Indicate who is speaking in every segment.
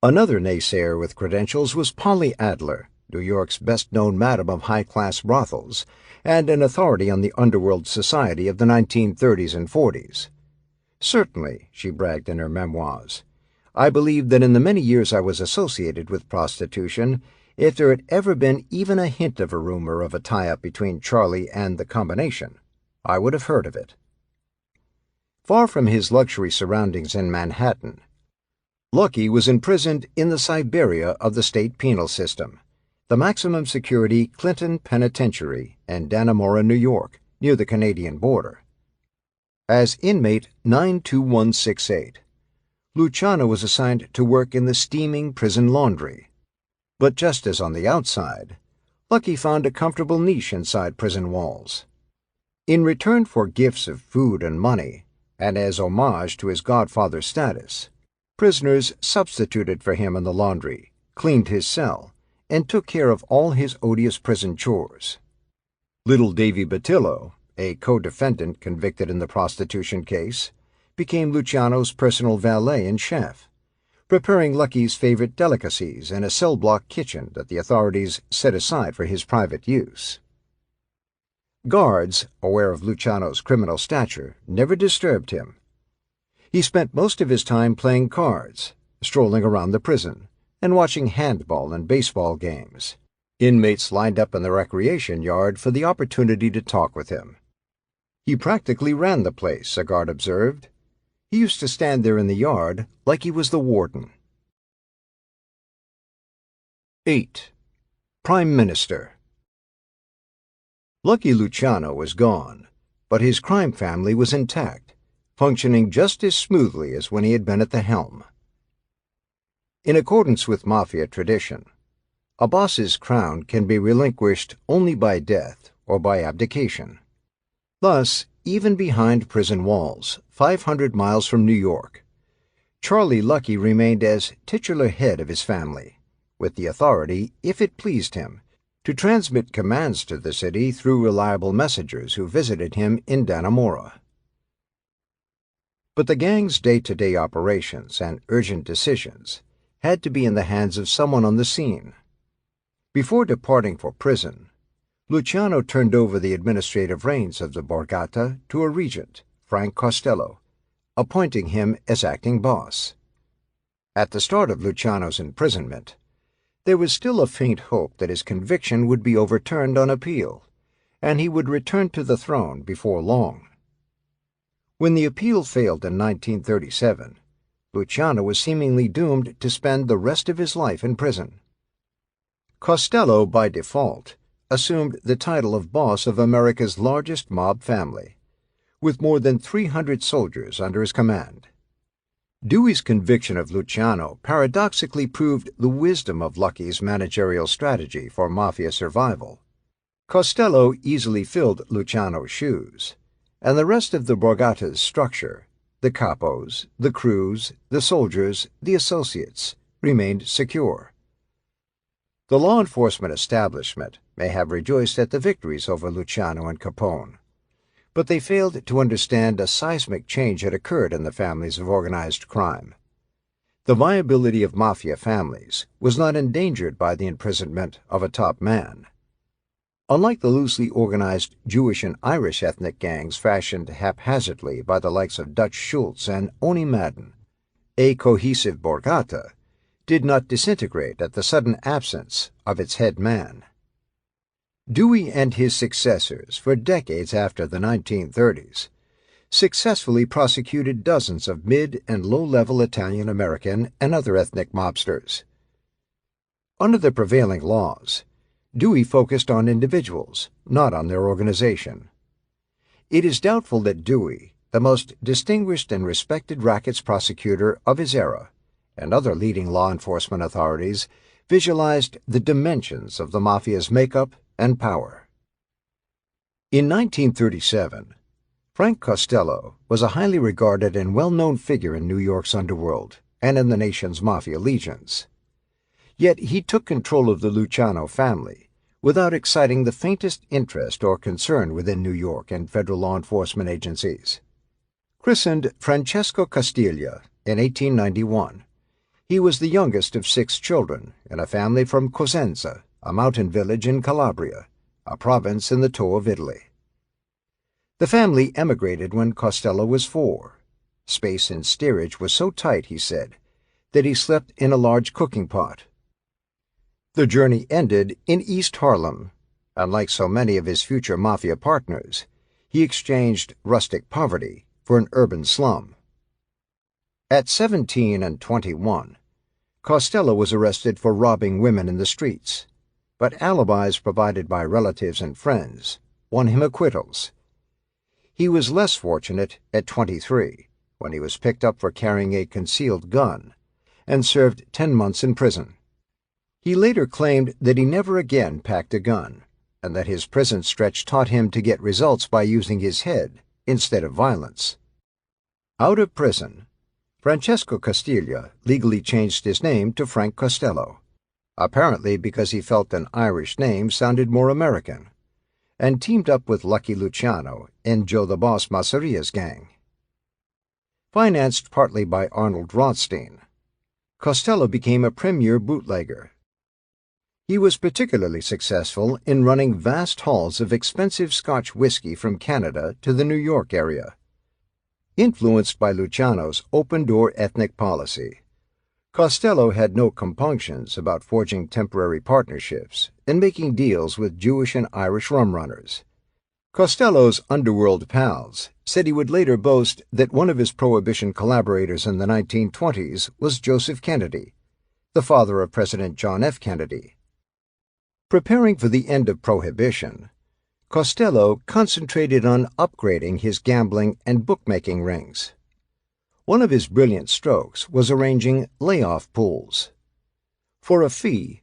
Speaker 1: Another naysayer with credentials was Polly Adler, New York's best-known madam of high-class brothels, and an authority on the underworld society of the 1930s and 40s. "Certainly," she bragged in her memoirs, "I believe that in the many years I was associated with prostitution, if there had ever been even a hint of a rumor of a tie-up between Charlie and the combination, I would have heard of it." Far from his luxury surroundings in Manhattan, Lucky was imprisoned in the Siberia of the state penal system, the maximum security Clinton Penitentiary in Dannemora, New York, near the Canadian border. As inmate 92168, Luciano was assigned to work in the steaming prison laundry. But just as on the outside, Lucky found a comfortable niche inside prison walls. In return for gifts of food and money, and as homage to his godfather status, prisoners substituted for him in the laundry, cleaned his cell, and took care of all his odious prison chores. Little Davy Batillo, a co-defendant convicted in the prostitution case, became Luciano's personal valet and chef, preparing Lucky's favorite delicacies in a cell-block kitchen that the authorities set aside for his private use. Guards, aware of Luciano's criminal stature, never disturbed him. He spent most of his time playing cards, strolling around the prison, and watching handball and baseball games. Inmates lined up in the recreation yard for the opportunity to talk with him. "He practically ran the place," a guard observed. "He used to stand there in the yard like he was the warden." 8. Prime Minister. Lucky Luciano was gone, but his crime family was intact, functioning just as smoothly as when he had been at the helm. In accordance with Mafia tradition, a boss's crown can be relinquished only by death or by abdication. Thus, even behind prison walls, 500 miles from New York, Charlie Lucky remained as titular head of his family, with the authority, if it pleased him, to transmit commands to the city through reliable messengers who visited him in Dannemora. But the gang's day-to-day operations and urgent decisions had to be in the hands of someone on the scene. Before departing for prison, Luciano turned over the administrative reins of the Borgata to a regent, Frank Costello, appointing him as acting boss. At the start of Luciano's imprisonment, there was still a faint hope that his conviction would be overturned on appeal, and he would return to the throne before long. When the appeal failed in 1937, Luciano was seemingly doomed to spend the rest of his life in prison. Costello, by default, assumed the title of boss of America's largest mob family, with more than 300 soldiers under his command. Dewey's conviction of Luciano paradoxically proved the wisdom of Lucky's managerial strategy for Mafia survival. Costello easily filled Luciano's shoes, and the rest of the Borgata's structure, the capos, the crews, the soldiers, the associates, remained secure. The law enforcement establishment may have rejoiced at the victories over Luciano and Capone, but they failed to understand a seismic change had occurred in the families of organized crime. The viability of Mafia families was not endangered by the imprisonment of a top man. Unlike the loosely organized Jewish and Irish ethnic gangs fashioned haphazardly by the likes of Dutch Schultz and Oni Madden, a cohesive Borgata did not disintegrate at the sudden absence of its head man. Dewey and his successors, for decades after the 1930s, successfully prosecuted dozens of mid- and low-level Italian-American and other ethnic mobsters. Under the prevailing laws, Dewey focused on individuals, not on their organization. It is doubtful that Dewey, the most distinguished and respected rackets prosecutor of his era, and other leading law enforcement authorities visualized the dimensions of the Mafia's makeup and power. In 1937, Frank Costello was a highly regarded and well-known figure in New York's underworld and in the nation's Mafia legions. Yet he took control of the Luciano family without exciting the faintest interest or concern within New York and federal law enforcement agencies. Christened Francesco Castiglia in 1891, He was the youngest of 6 children in a family from Cosenza, a mountain village in Calabria, a province in the toe of Italy. The family emigrated when Costello was 4. Space in steerage was so tight, he said, that he slept in a large cooking pot. The journey ended in East Harlem. Unlike so many of his future Mafia partners, he exchanged rustic poverty for an urban slum. At 17 and 21, Costello was arrested for robbing women in the streets, but alibis provided by relatives and friends won him acquittals. He was less fortunate at 23, when he was picked up for carrying a concealed gun and served 10 months in prison. He later claimed that he never again packed a gun, and that his prison stretch taught him to get results by using his head instead of violence. Out of prison, Francesco Castiglia legally changed his name to Frank Costello, apparently because he felt an Irish name sounded more American, and teamed up with Lucky Luciano in Joe the Boss Masseria's gang. Financed partly by Arnold Rothstein, Costello became a premier bootlegger. He was particularly successful in running vast hauls of expensive Scotch whiskey from Canada to the New York area. Influenced by Luciano's open-door ethnic policy, Costello had no compunctions about forging temporary partnerships and making deals with Jewish and Irish rum runners. Costello's underworld pals said he would later boast that one of his Prohibition collaborators in the 1920s was Joseph Kennedy, the father of President John F. Kennedy. Preparing for the end of Prohibition, Costello concentrated on upgrading his gambling and bookmaking rings. One of his brilliant strokes was arranging layoff pools. For a fee,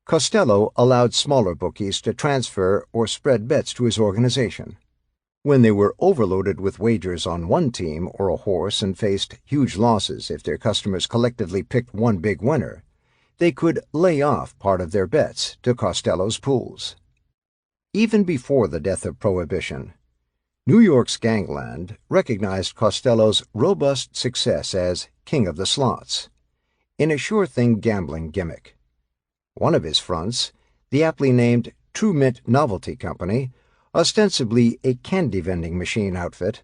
Speaker 1: Costello allowed smaller bookies to transfer or spread bets to his organization. When they were overloaded with wagers on one team or a horse and faced huge losses if their customers collectively picked one big winner, they could lay off part of their bets to Costello's pools. Even before the death of Prohibition, New York's gangland recognized Costello's robust success as King of the Slots, in a sure-thing gambling gimmick. One of his fronts, the aptly named True Mint Novelty Company, ostensibly a candy-vending machine outfit,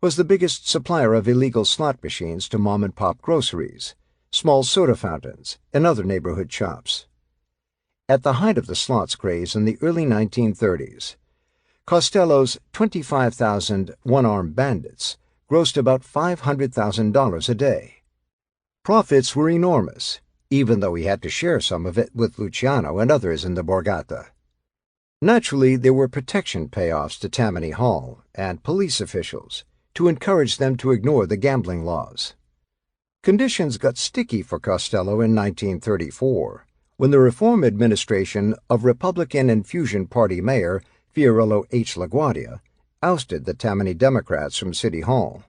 Speaker 1: was the biggest supplier of illegal slot machines to mom-and-pop groceries, small soda fountains, and other neighborhood shops. At the height of the slots craze in the early 1930s, Costello's 25,000 one-armed bandits grossed about $500,000 a day. Profits were enormous, even though he had to share some of it with Luciano and others in the Borgata. Naturally, there were protection payoffs to Tammany Hall and police officials to encourage them to ignore the gambling laws. Conditions got sticky for Costello in 1934, when the reform administration of Republican Infusion Party Mayor Fiorello H. LaGuardia ousted the Tammany Democrats from City Hall.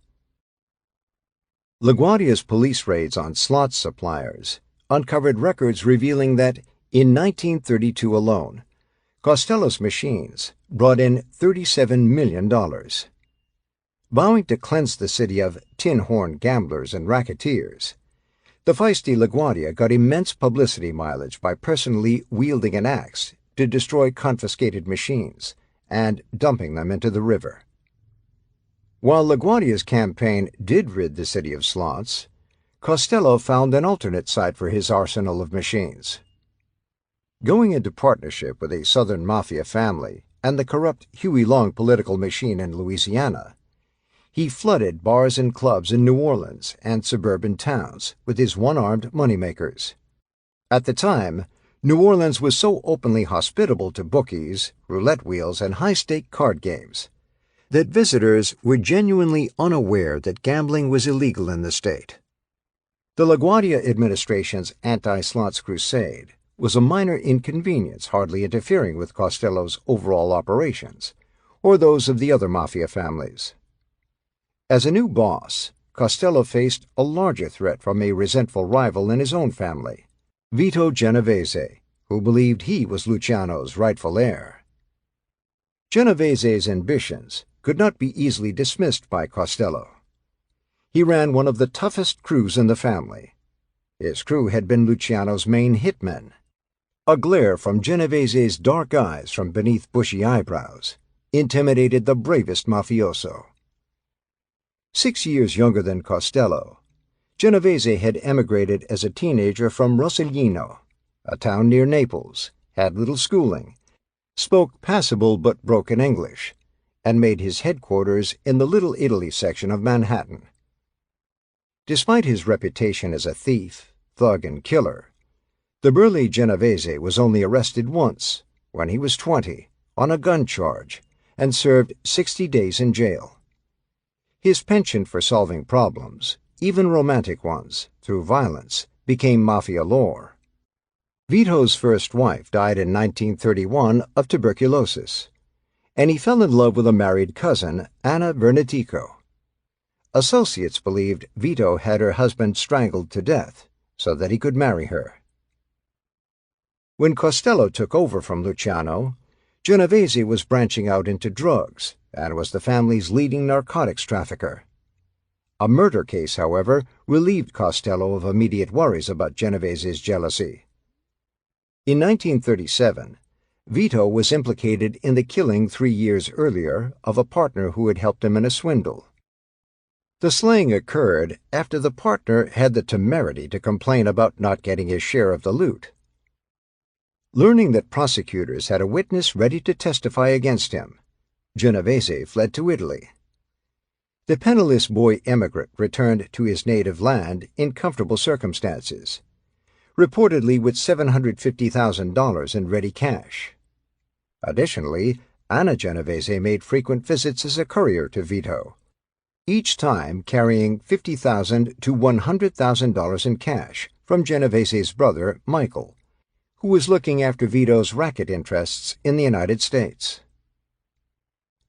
Speaker 1: LaGuardia's police raids on slot suppliers uncovered records revealing that, in 1932 alone, Costello's machines brought in $37 million. Vowing to cleanse the city of tin-horn gamblers and racketeers, the feisty LaGuardia got immense publicity mileage by personally wielding an axe to destroy confiscated machines and dumping them into the river. While LaGuardia's campaign did rid the city of slots, Costello found an alternate site for his arsenal of machines. Going into partnership with a Southern Mafia family and the corrupt Huey Long political machine in Louisiana, he flooded bars and clubs in New Orleans and suburban towns with his one-armed moneymakers. At the time, New Orleans was so openly hospitable to bookies, roulette wheels, and high-stake card games that visitors were genuinely unaware that gambling was illegal in the state. The LaGuardia administration's anti-slots crusade was a minor inconvenience hardly interfering with Costello's overall operations, or those of the other Mafia families. As a new boss, Costello faced a larger threat from a resentful rival in his own family, Vito Genovese, who believed he was Luciano's rightful heir. Genovese's ambitions could not be easily dismissed by Costello. He ran one of the toughest crews in the family. His crew had been Luciano's main hitmen. A glare from Genovese's dark eyes from beneath bushy eyebrows intimidated the bravest mafioso. 6 years younger than Costello, Genovese had emigrated as a teenager from Rossellino, a town near Naples, had little schooling, spoke passable but broken English, and made his headquarters in the Little Italy section of Manhattan. Despite his reputation as a thief, thug, and killer, the burly Genovese was only arrested once, when he was 20, on a gun charge, and served 60 days in jail. His penchant for solving problems, even romantic ones, through violence, became mafia lore. Vito's first wife died in 1931 of tuberculosis, and he fell in love with a married cousin, Anna Vernetico. Associates believed Vito had her husband strangled to death so that he could marry her. When Costello took over from Luciano, Genovese was branching out into drugs and was the family's leading narcotics trafficker. A murder case, however, relieved Costello of immediate worries about Genovese's jealousy. In 1937, Vito was implicated in the killing 3 years earlier of a partner who had helped him in a swindle. The slaying occurred after the partner had the temerity to complain about not getting his share of the loot. Learning that prosecutors had a witness ready to testify against him, Genovese fled to Italy. The penniless boy emigrant returned to his native land in comfortable circumstances, reportedly with $750,000 in ready cash. Additionally, Anna Genovese made frequent visits as a courier to Vito, each time carrying $50,000 to $100,000 in cash from Genovese's brother, Michael, who was looking after Vito's racket interests in the United States.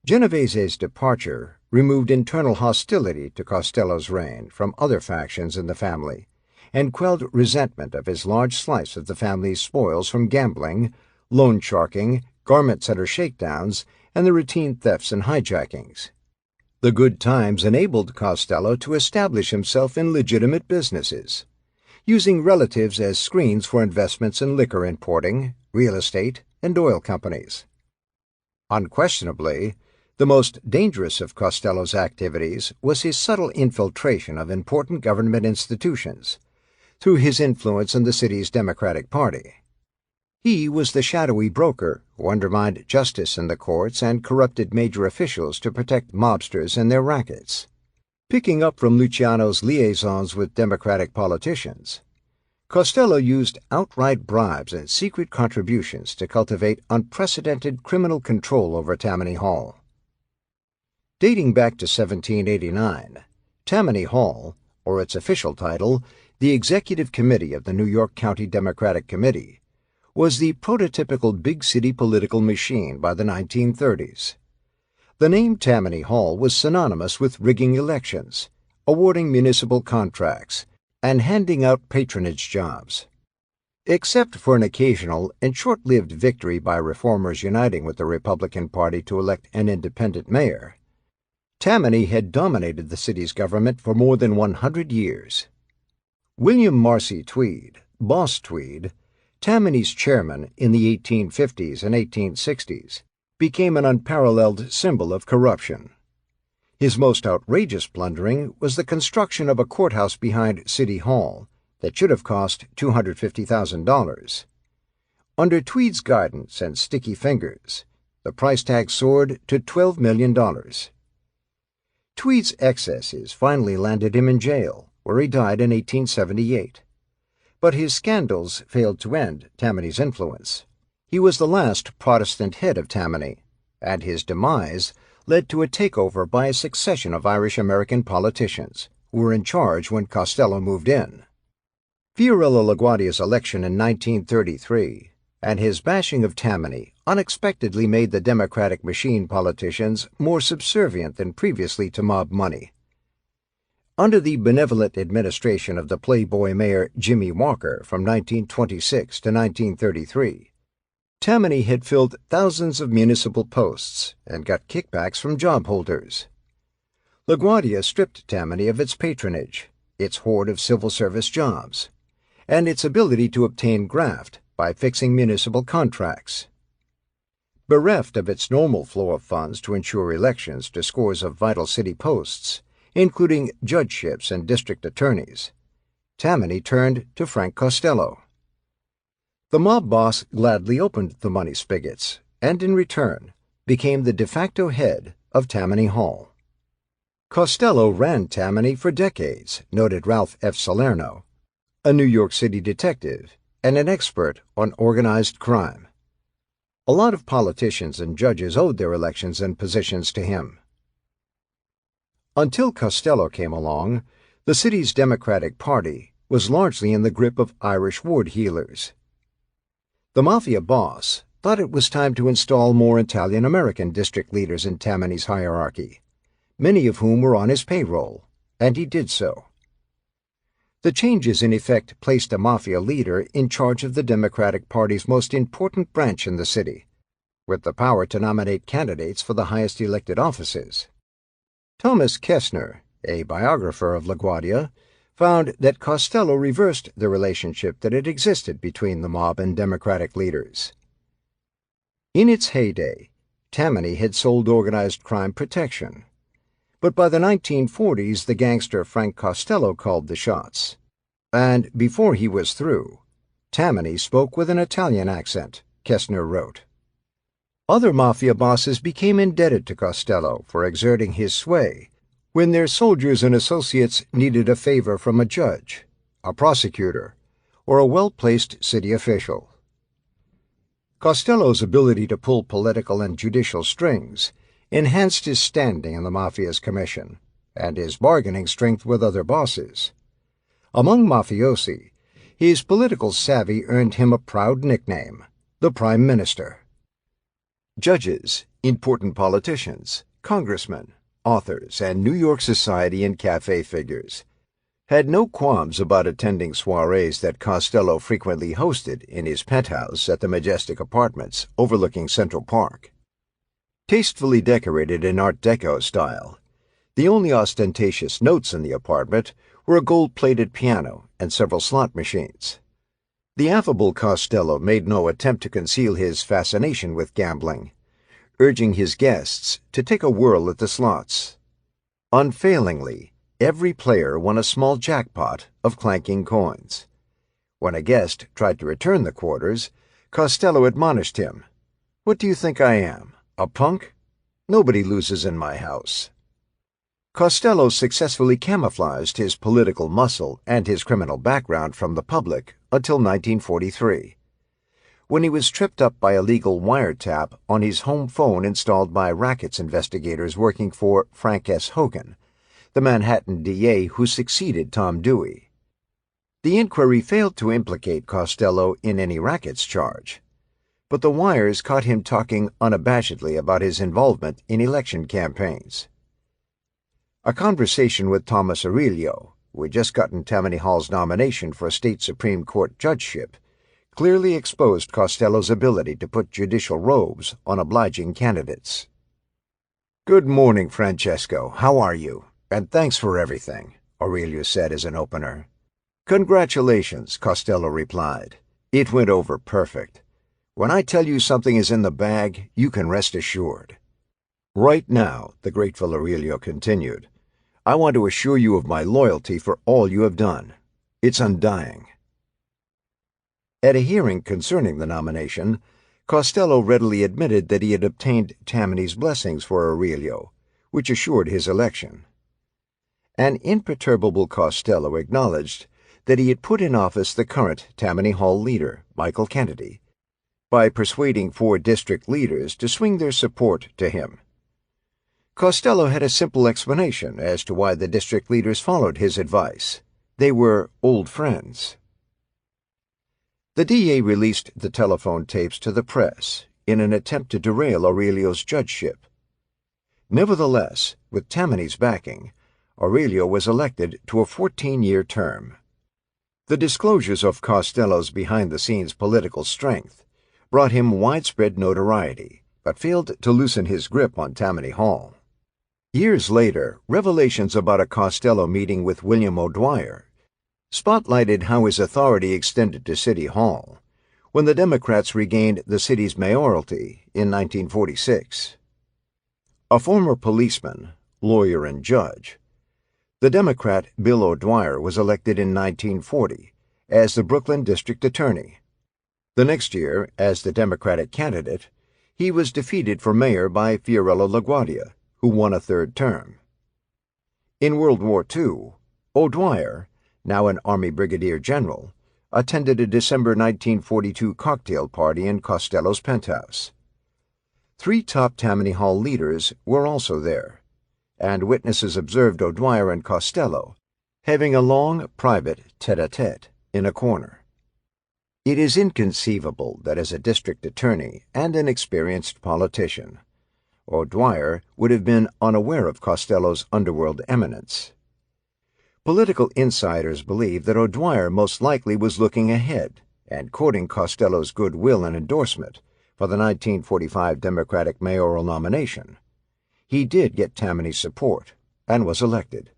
Speaker 1: Genovese's departure removed internal hostility to Costello's reign from other factions in the family and quelled resentment of his large slice of the family's spoils from gambling, loan sharking, garment center shakedowns, and the routine thefts and hijackings. The good times enabled Costello to establish himself in legitimate businesses, using relatives as screens for investments in liquor importing, real estate, and oil companies. Unquestionably, the most dangerous of Costello's activities was his subtle infiltration of important government institutions through his influence in the city's Democratic Party. He was the shadowy broker who undermined justice in the courts and corrupted major officials to protect mobsters and their rackets. Picking up from Luciano's liaisons with Democratic politicians, Costello used outright bribes and secret contributions to cultivate unprecedented criminal control over Tammany Hall. Dating back to 1789, Tammany Hall, or its official title, the Executive Committee of the New York County Democratic Committee, was the prototypical big city political machine by the 1930s. The name Tammany Hall was synonymous with rigging elections, awarding municipal contracts, and handing out patronage jobs. Except for an occasional and short-lived victory by reformers uniting with the Republican Party to elect an independent mayor, Tammany had dominated the city's government for more than 100 years. William Marcy Tweed, Boss Tweed, Tammany's chairman in the 1850s and 1860s, became an unparalleled symbol of corruption. His most outrageous plundering was the construction of a courthouse behind City Hall that should have cost $250,000. Under Tweed's guidance and sticky fingers, the price tag soared to $12 million. Tweed's excesses finally landed him in jail, where he died in 1878. But his scandals failed to end Tammany's influence. He was the last Protestant head of Tammany, and his demise led to a takeover by a succession of Irish-American politicians who were in charge when Costello moved in. Fiorello LaGuardia's election in 1933 and his bashing of Tammany unexpectedly made the Democratic machine politicians more subservient than previously to mob money. Under the benevolent administration of the Playboy Mayor Jimmy Walker from 1926 to 1933, Tammany had filled thousands of municipal posts and got kickbacks from job holders. LaGuardia stripped Tammany of its patronage, its hoard of civil service jobs, and its ability to obtain graft by fixing municipal contracts. Bereft of its normal flow of funds to ensure elections to scores of vital city posts, including judgeships and district attorneys, Tammany turned to Frank Costello. The mob boss gladly opened the money spigots, and in return became the de facto head of Tammany Hall. Costello ran Tammany for decades, noted Ralph F. Salerno, a New York City detective and an expert on organized crime. A lot of politicians and judges owed their elections and positions to him. Until Costello came along, the city's Democratic Party was largely in the grip of Irish ward heelers. The Mafia boss thought it was time to install more Italian-American district leaders in Tammany's hierarchy, many of whom were on his payroll, and he did so. The changes in effect placed a Mafia leader in charge of the Democratic Party's most important branch in the city, with the power to nominate candidates for the highest elected offices. Thomas Kessner, a biographer of LaGuardia, found that Costello reversed the relationship that had existed between the mob and Democratic leaders. In its heyday, Tammany had sold organized crime protection. But by the 1940s, the gangster Frank Costello called the shots. And before he was through, Tammany spoke with an Italian accent, Kessner wrote. Other Mafia bosses became indebted to Costello for exerting his sway when their soldiers and associates needed a favor from a judge, a prosecutor, or a well-placed city official. Costello's ability to pull political and judicial strings enhanced his standing in the Mafia's commission and his bargaining strength with other bosses. Among mafiosi, his political savvy earned him a proud nickname, the Prime Minister. Judges, important politicians, congressmen, authors, and New York society and cafe figures had no qualms about attending soirees that Costello frequently hosted in his penthouse at the Majestic Apartments overlooking Central Park. Tastefully decorated in Art Deco style, the only ostentatious notes in the apartment were a gold-plated piano and several slot machines. The affable Costello made no attempt to conceal his fascination with gambling, urging his guests to take a whirl at the slots. Unfailingly, every player won a small jackpot of clanking coins. When a guest tried to return the quarters, Costello admonished him, "What do you think I am, a punk? Nobody loses in my house." Costello successfully camouflaged his political muscle and his criminal background from the public until 1943, when he was tripped up by a legal wiretap on his home phone installed by rackets investigators working for Frank S. Hogan, the Manhattan DA who succeeded Tom Dewey. The inquiry failed to implicate Costello in any rackets charge, but the wires caught him talking unabashedly about his involvement in election campaigns. A conversation with Thomas Aurelio, who had just gotten Tammany Hall's nomination for a state Supreme Court judgeship, clearly exposed Costello's ability to put judicial robes on obliging candidates. "Good morning, Francesco. How are you? And thanks for everything," Aurelio said as an opener. "Congratulations," Costello replied. "It went over perfect. When I tell you something is in the bag, you can rest assured." "Right now," the grateful Aurelio continued, "I want to assure you of my loyalty for all you have done. It's undying." At a hearing concerning the nomination, Costello readily admitted that he had obtained Tammany's blessings for Aurelio, which assured his election. An imperturbable Costello acknowledged that he had put in office the current Tammany Hall leader, Michael Kennedy, by persuading 4 district leaders to swing their support to him. Costello had a simple explanation as to why the district leaders followed his advice. They were old friends. The DA released the telephone tapes to the press in an attempt to derail Aurelio's judgeship. Nevertheless, with Tammany's backing, Aurelio was elected to a 14-year term. The disclosures of Costello's behind-the-scenes political strength brought him widespread notoriety, but failed to loosen his grip on Tammany Hall. Years later, revelations about a Costello meeting with William O'Dwyer, spotlighted how his authority extended to City Hall when the Democrats regained the city's mayoralty in 1946. A former policeman, lawyer, and judge, the Democrat Bill O'Dwyer was elected in 1940 as the Brooklyn District Attorney. The next year, as the Democratic candidate, he was defeated for mayor by Fiorello LaGuardia, who won a third term. In World War II, O'Dwyer, now an Army brigadier general, attended a December 1942 cocktail party in Costello's penthouse. 3 top Tammany Hall leaders were also there, and witnesses observed O'Dwyer and Costello having a long, private tete-a-tete in a corner. It is inconceivable that as a district attorney and an experienced politician, O'Dwyer would have been unaware of Costello's underworld eminence. Political insiders believe that O'Dwyer most likely was looking ahead and courting Costello's goodwill and endorsement for the 1945 Democratic mayoral nomination. He did get Tammany's support and was elected.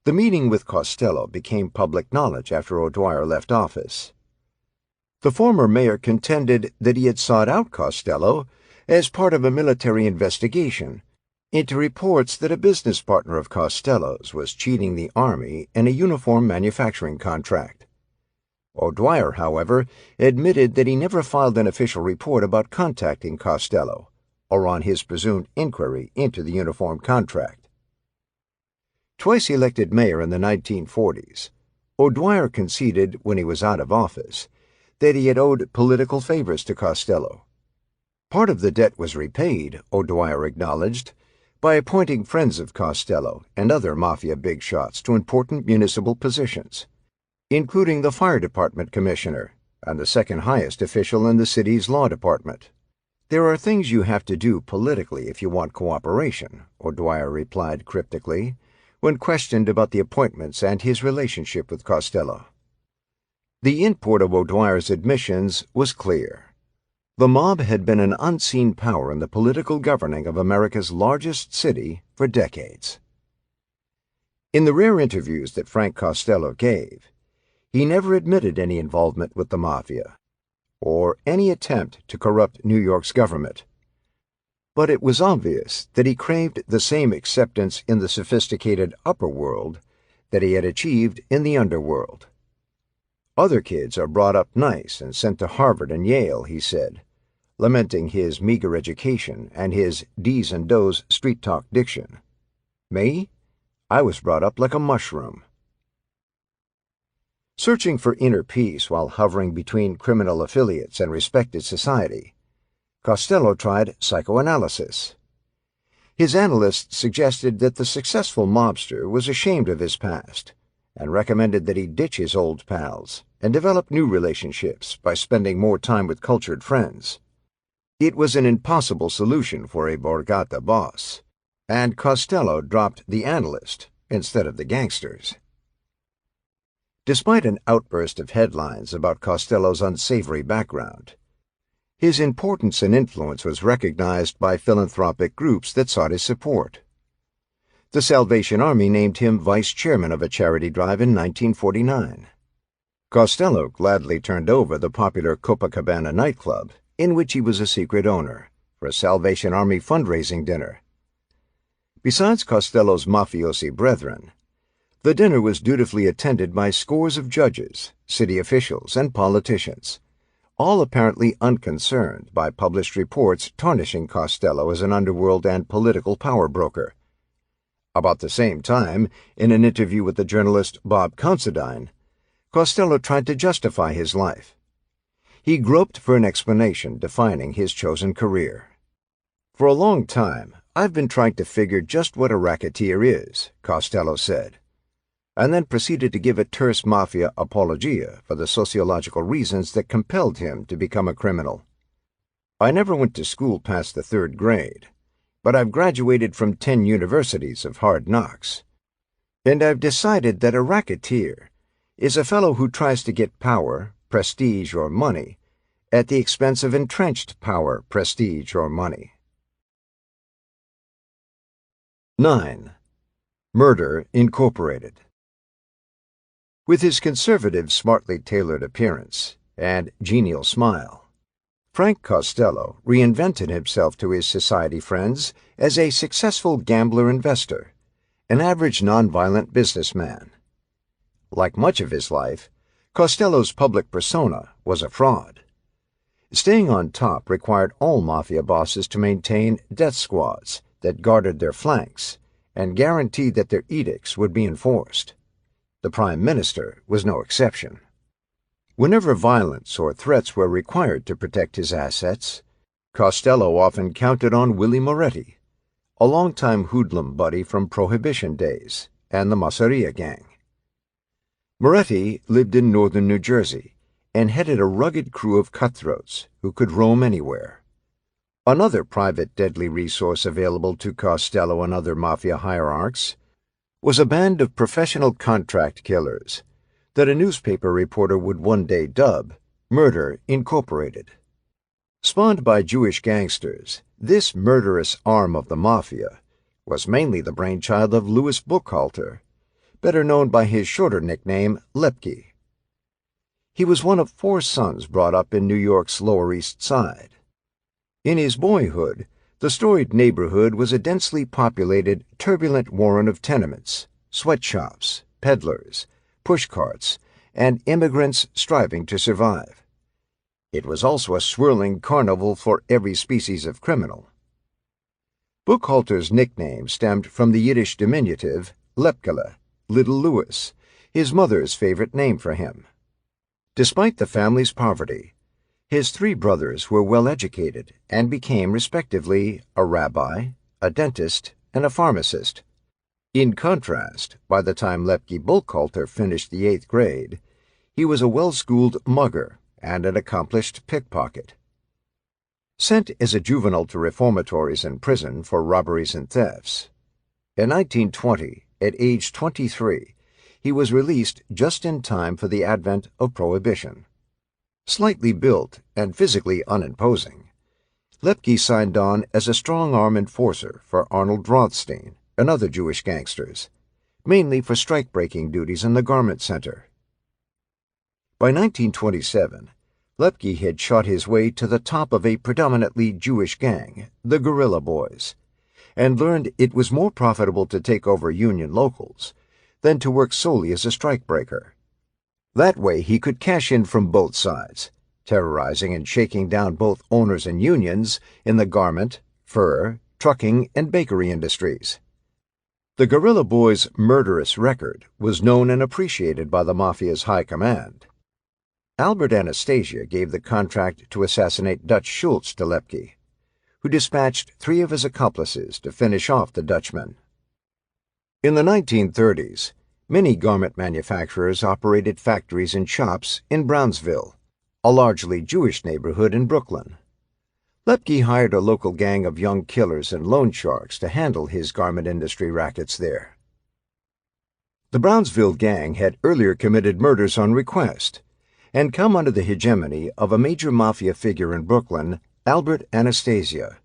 Speaker 1: The meeting with Costello became public knowledge after O'Dwyer left office. The former mayor contended that he had sought out Costello as part of a military investigation into reports that a business partner of Costello's was cheating the Army in a uniform manufacturing contract. O'Dwyer, however, admitted that he never filed an official report about contacting Costello or on his presumed inquiry into the uniform contract. Twice elected mayor in the 1940s, O'Dwyer conceded when he was out of office that he had owed political favors to Costello. Part of the debt was repaid, O'Dwyer acknowledged, by appointing friends of Costello and other Mafia big shots to important municipal positions, including the fire department commissioner and the second highest official in the city's law department. "There are things you have to do politically if you want cooperation," O'Dwyer replied cryptically when questioned about the appointments and his relationship with Costello. The import of O'Dwyer's admissions was clear. The mob had been an unseen power in the political governing of America's largest city for decades. In the rare interviews that Frank Costello gave, he never admitted any involvement with the Mafia or any attempt to corrupt New York's government. But it was obvious that he craved the same acceptance in the sophisticated upper world that he had achieved in the underworld. "Other kids are brought up nice and sent to Harvard and Yale," he said, lamenting his meager education and his D's and Do's street talk diction. "Me? I was brought up like a mushroom." Searching for inner peace while hovering between criminal affiliates and respected society, Costello tried psychoanalysis. His analysts suggested that the successful mobster was ashamed of his past and recommended that he ditch his old pals and develop new relationships by spending more time with cultured friends. It was an impossible solution for a Borgata boss, and Costello dropped the analyst instead of the gangsters. Despite an outburst of headlines about Costello's unsavory background, his importance and influence was recognized by philanthropic groups that sought his support. The Salvation Army named him vice chairman of a charity drive in 1949. Costello gladly turned over the popular Copacabana nightclub, in which he was a secret owner, for a Salvation Army fundraising dinner. Besides Costello's mafiosi brethren, the dinner was dutifully attended by scores of judges, city officials, and politicians, all apparently unconcerned by published reports tarnishing Costello as an underworld and political power broker. About the same time, in an interview with the journalist Bob Considine, Costello tried to justify his life. He groped for an explanation defining his chosen career. "For a long time, I've been trying to figure just what a racketeer is," Costello said, and then proceeded to give a terse Mafia apologia for the sociological reasons that compelled him to become a criminal. "I never went to school past the 3rd grade, but I've graduated from 10 universities of hard knocks, and I've decided that a racketeer is a fellow who tries to get power, prestige, or money at the expense of entrenched power, prestige, or money." 9. Murder Incorporated. With his conservative, smartly tailored appearance and genial smile, Frank Costello reinvented himself to his society friends as a successful gambler-investor, an average nonviolent businessman. Like much of his life, Costello's public persona was a fraud. Staying on top required all mafia bosses to maintain death squads that guarded their flanks and guaranteed that their edicts would be enforced. The Prime Minister was no exception. Whenever violence or threats were required to protect his assets, Costello often counted on Willie Moretti, a longtime hoodlum buddy from Prohibition days and the Masseria gang. Moretti lived in northern New Jersey and headed a rugged crew of cutthroats who could roam anywhere. Another private deadly resource available to Costello and other mafia hierarchs was a band of professional contract killers that a newspaper reporter would one day dub Murder Incorporated. Spawned by Jewish gangsters, this murderous arm of the Mafia was mainly the brainchild of Louis Buchalter, better known by his shorter nickname Lepke. He was one of 4 sons brought up in New York's Lower East Side. In his boyhood, the storied neighborhood was a densely populated, turbulent warren of tenements, sweatshops, peddlers, pushcarts, and immigrants striving to survive. It was also a swirling carnival for every species of criminal. Buchalter's nickname stemmed from the Yiddish diminutive Lepkele, Little Louis, his mother's favorite name for him. Despite the family's poverty, his 3 brothers were well educated and became, respectively, a rabbi, a dentist, and a pharmacist. In contrast, by the time Lepke Buchalter finished the 8th grade, he was a well-schooled mugger and an accomplished pickpocket. Sent as a juvenile to reformatories and prison for robberies and thefts, in 1920, at age 23, he was released just in time for the advent of Prohibition. Slightly built and physically unimposing, Lepke signed on as a strong-arm enforcer for Arnold Rothstein and other Jewish gangsters, mainly for strike-breaking duties in the garment center. By 1927, Lepke had shot his way to the top of a predominantly Jewish gang, the Guerrilla Boys, and learned it was more profitable to take over union locals than to work solely as a strikebreaker. That way he could cash in from both sides, terrorizing and shaking down both owners and unions in the garment, fur, trucking, and bakery industries. The Guerrilla Boys' murderous record was known and appreciated by the Mafia's high command. Albert Anastasia gave the contract to assassinate Dutch Schultz to Lepke, who dispatched 3 of his accomplices to finish off the Dutchman. In the 1930s, many garment manufacturers operated factories and shops in Brownsville, a largely Jewish neighborhood in Brooklyn. Lepke hired a local gang of young killers and loan sharks to handle his garment industry rackets there. The Brownsville gang had earlier committed murders on request and come under the hegemony of a major mafia figure in Brooklyn, Albert Anastasia.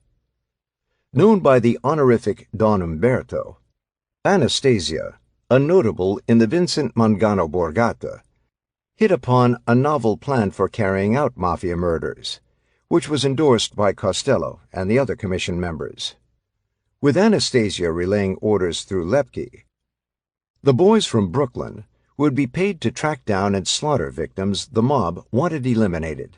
Speaker 1: Known by the honorific Don Umberto, Anastasia, a notable in the Vincent Mangano Borgata, hit upon a novel plan for carrying out mafia murders, which was endorsed by Costello and the other commission members. With Anastasia relaying orders through Lepke, the boys from Brooklyn would be paid to track down and slaughter victims the mob wanted eliminated.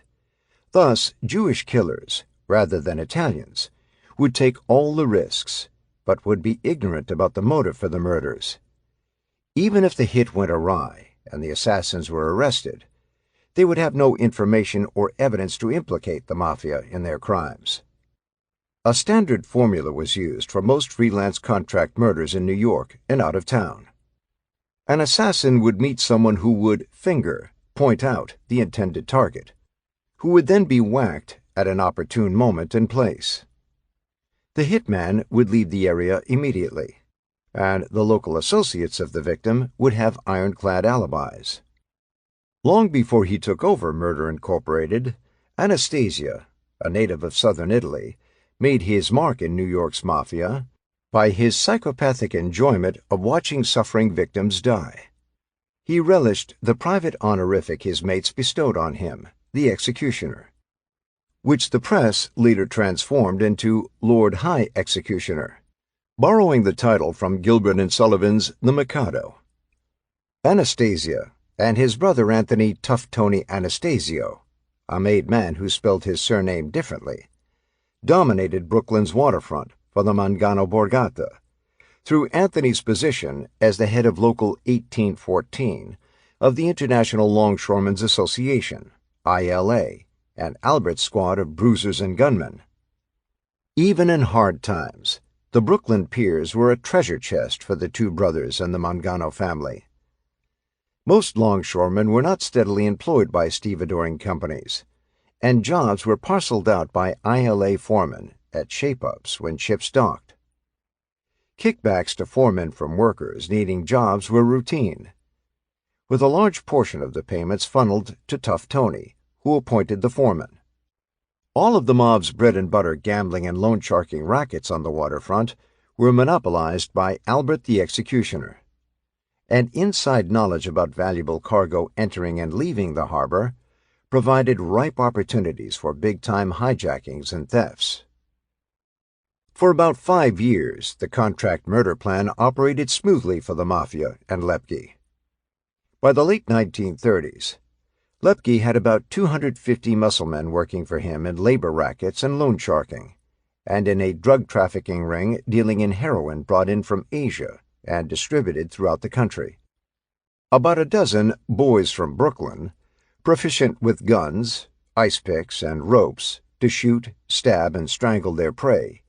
Speaker 1: Thus, Jewish killers, rather than Italians, would take all the risks, but would be ignorant about the motive for the murders. Even if the hit went awry and the assassins were arrested, they would have no information or evidence to implicate the Mafia in their crimes. A standard formula was used for most freelance contract murders in New York and out of town. An assassin would meet someone who would point out the intended target, who would then be whacked at an opportune moment and place. The hitman would leave the area immediately, and the local associates of the victim would have ironclad alibis. Long before he took over Murder Incorporated, Anastasia, a native of southern Italy, made his mark in New York's Mafia by his psychopathic enjoyment of watching suffering victims die. He relished the private honorific his mates bestowed on him, the Executioner, which the press later transformed into Lord High Executioner, borrowing the title from Gilbert and Sullivan's The Mikado. Anastasia and his brother Anthony Tough Tony Anastasio, a made man who spelled his surname differently, dominated Brooklyn's waterfront for the Mangano Borgata, through Anthony's position as the head of Local 1814 of the International Longshoremen's Association, ILA, and Albert's squad of bruisers and gunmen. Even in hard times, the Brooklyn piers were a treasure chest for the two brothers and the Mangano family. Most longshoremen were not steadily employed by stevedoring companies, and jobs were parceled out by ILA foremen at shape-ups when ships docked. Kickbacks to foremen from workers needing jobs were routine, with a large portion of the payments funneled to Tough Tony, who appointed the foreman. All of the mob's bread-and-butter gambling and loan-sharking rackets on the waterfront were monopolized by Albert the Executioner, and inside knowledge about valuable cargo entering and leaving the harbor provided ripe opportunities for big-time hijackings and thefts. For about 5 years, the contract murder plan operated smoothly for the Mafia and Lepke. By the late 1930s, Lepke had about 250 musclemen working for him in labor rackets and loan sharking, and in a drug trafficking ring dealing in heroin brought in from Asia and distributed throughout the country. About a dozen boys from Brooklyn, proficient with guns, ice picks, and ropes to shoot, stab, and strangle their prey,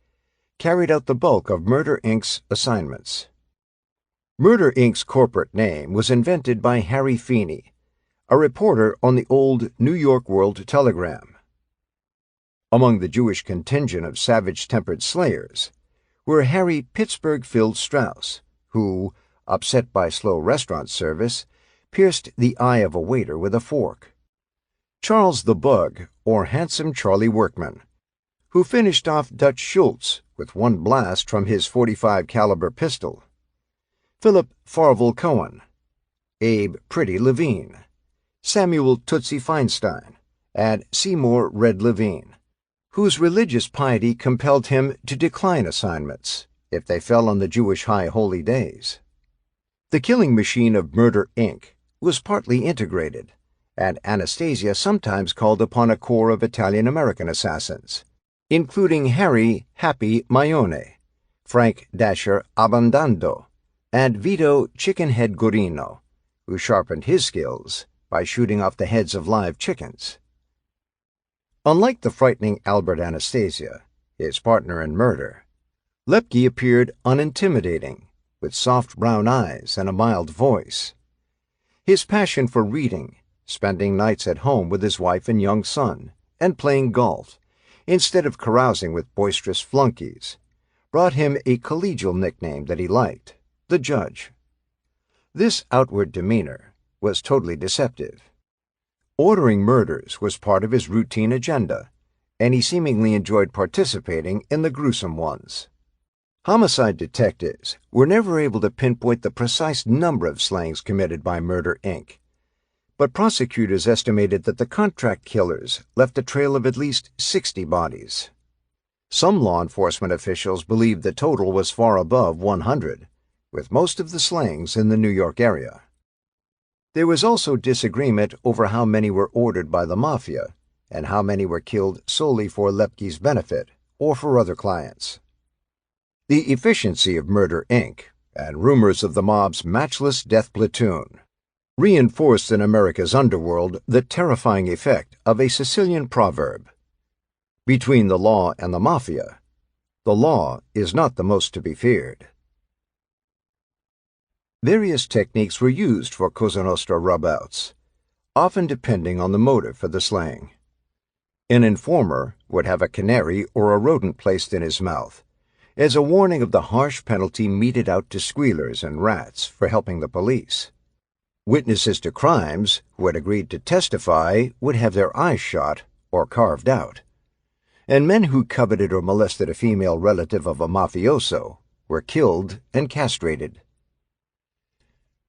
Speaker 1: carried out the bulk of Murder, Inc.'s assignments. Murder, Inc.'s corporate name was invented by Harry Feeney, a reporter on the old New York World Telegram. Among the Jewish contingent of savage-tempered slayers were Harry Pittsburgh Phil Strauss, who, upset by slow restaurant service, pierced the eye of a waiter with a fork; Charles the Bug, or Handsome Charlie Workman, who finished off Dutch Schultz with one blast from his .45 caliber pistol; Philip Farvel Cohen, Abe Pretty Levine, Samuel Tootsie Feinstein, and Seymour Red Levine, whose religious piety compelled him to decline assignments if they fell on the Jewish high holy days. The killing machine of Murder, Inc. was partly integrated, and Anastasia sometimes called upon a corps of Italian-American assassins, including Harry Happy Maione, Frank Dasher Abandando, and Vito Chickenhead Gorino, who sharpened his skills by shooting off the heads of live chickens. Unlike the frightening Albert Anastasia, his partner in murder, Lepke appeared unintimidating, with soft brown eyes and a mild voice. His passion for reading, spending nights at home with his wife and young son, and playing golf, instead of carousing with boisterous flunkies, brought him a collegial nickname that he liked, the Judge. This outward demeanor was totally deceptive. Ordering murders was part of his routine agenda, and he seemingly enjoyed participating in the gruesome ones. Homicide detectives were never able to pinpoint the precise number of slayings committed by Murder, Inc., but prosecutors estimated that the contract killers left a trail of at least 60 bodies. Some law enforcement officials believed the total was far above 100, with most of the slayings in the New York area. There was also disagreement over how many were ordered by the Mafia and how many were killed solely for Lepke's benefit or for other clients. The efficiency of Murder, Inc., and rumors of the mob's matchless death platoon reinforced in America's underworld the terrifying effect of a Sicilian proverb: between the law and the Mafia, the law is not the most to be feared. Various techniques were used for Cosa Nostra rub-outs, often depending on the motive for the slaying. An informer would have a canary or a rodent placed in his mouth, as a warning of the harsh penalty meted out to squealers and rats for helping the police. Witnesses to crimes who had agreed to testify would have their eyes shot or carved out, and men who coveted or molested a female relative of a mafioso were killed and castrated.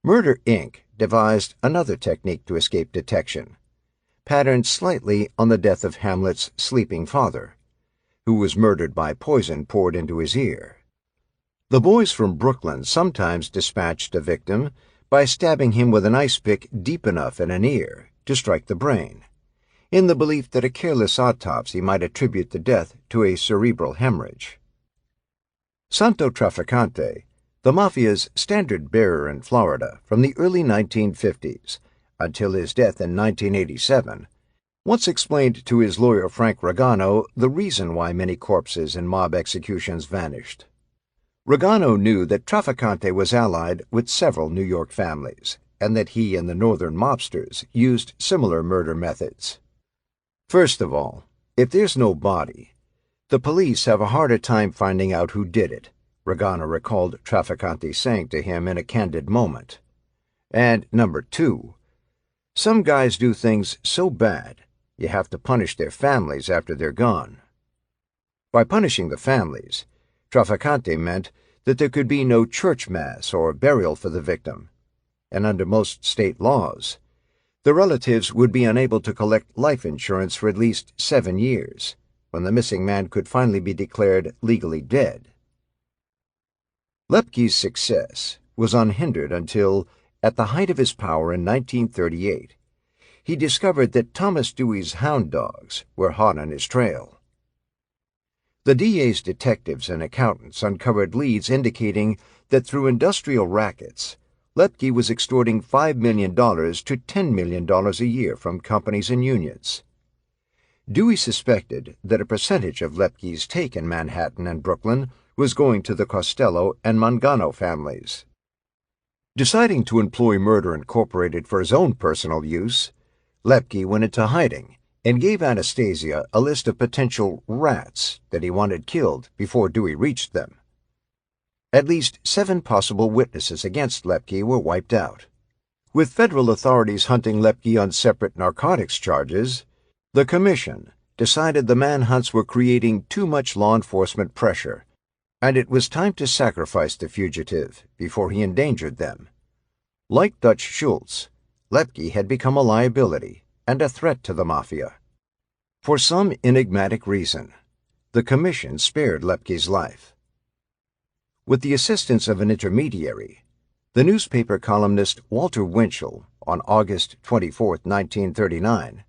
Speaker 1: Murder, Inc. devised another technique to escape detection, patterned slightly on the death of Hamlet's sleeping father, who was murdered by poison poured into his ear. The boys from Brooklyn sometimes dispatched a victim by stabbing him with an ice pick deep enough in an ear to strike the brain, in the belief that a careless autopsy might attribute the death to a cerebral hemorrhage. Santo Trafficante, the Mafia's standard bearer in Florida from the early 1950s until his death in 1987, once explained to his lawyer Frank Regano the reason why many corpses in mob executions vanished. Regano knew that Trafficante was allied with several New York families, and that he and the northern mobsters used similar murder methods. First of all, if there's no body, the police have a harder time finding out who did it, Regano recalled Trafficante saying to him in a candid moment. And number two, some guys do things so bad you have to punish their families after they're gone. By punishing the families, Trafficante meant that there could be no church mass or burial for the victim, and under most state laws, the relatives would be unable to collect life insurance for at least 7 years, when the missing man could finally be declared legally dead. Lepke's success was unhindered until, at the height of his power in 1938, he discovered that Thomas Dewey's hound dogs were hot on his trail. The DA's detectives and accountants uncovered leads indicating that through industrial rackets, Lepke was extorting $5 million to $10 million a year from companies and unions. Dewey suspected that a percentage of Lepke's take in Manhattan and Brooklyn was going to the Costello and Mangano families. Deciding to employ Murder Incorporated for his own personal use, Lepke went into hiding and gave Anastasia a list of potential rats that he wanted killed before Dewey reached them. At least 7 possible witnesses against Lepke were wiped out. With federal authorities hunting Lepke on separate narcotics charges, the Commission decided the manhunts were creating too much law enforcement pressure, and it was time to sacrifice the fugitive before he endangered them. Like Dutch Schultz, Lepke had become a liability and a threat to the Mafia. For some enigmatic reason, the Commission spared Lepke's life. With the assistance of an intermediary, the newspaper columnist Walter Winchell, on August 24, 1939,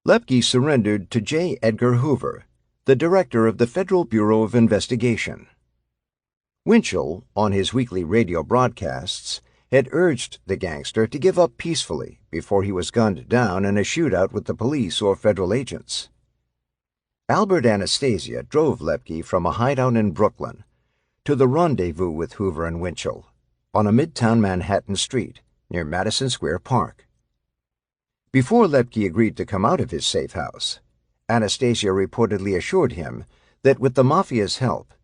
Speaker 1: Lepke surrendered to J. Edgar Hoover, the director of the Federal Bureau of Investigation. Winchell, on his weekly radio broadcasts, had urged the gangster to give up peacefully before he was gunned down in a shootout with the police or federal agents. Albert Anastasia drove Lepke from a hideout in Brooklyn to the rendezvous with Hoover and Winchell on a midtown Manhattan street near Madison Square Park. Before Lepke agreed to come out of his safe house, Anastasia reportedly assured him that with the Mafia's help,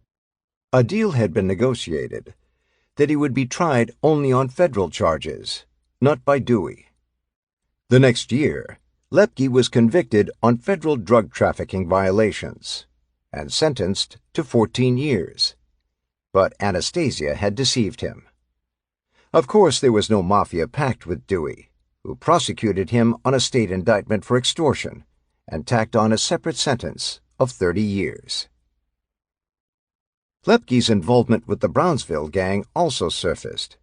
Speaker 1: a deal had been negotiated that he would be tried only on federal charges, not by Dewey. The next year, Lepke was convicted on federal drug trafficking violations and sentenced to 14 years. But Anastasia had deceived him. Of course, there was no Mafia pact with Dewey, who prosecuted him on a state indictment for extortion and tacked on a separate sentence of 30 years. Lepke's involvement with the Brownsville gang also surfaced.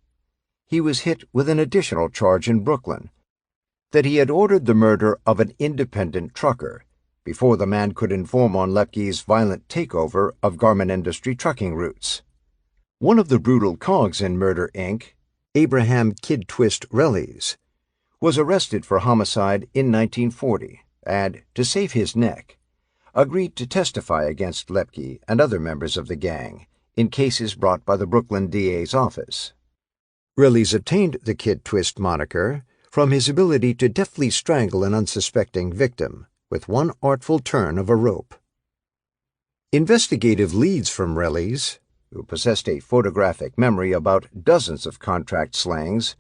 Speaker 1: He was hit with an additional charge in Brooklyn, that he had ordered the murder of an independent trucker before the man could inform on Lepke's violent takeover of garment industry trucking routes. One of the brutal cogs in Murder, Inc., Abraham Kid Twist Rellies, was arrested for homicide in 1940 and, to save his neck, agreed to testify against Lepke and other members of the gang in cases brought by the Brooklyn DA's office. Rellies obtained the Kid Twist moniker from his ability to deftly strangle an unsuspecting victim with one artful turn of a rope. Investigative leads from Rellies, who possessed a photographic memory about dozens of contract slangs,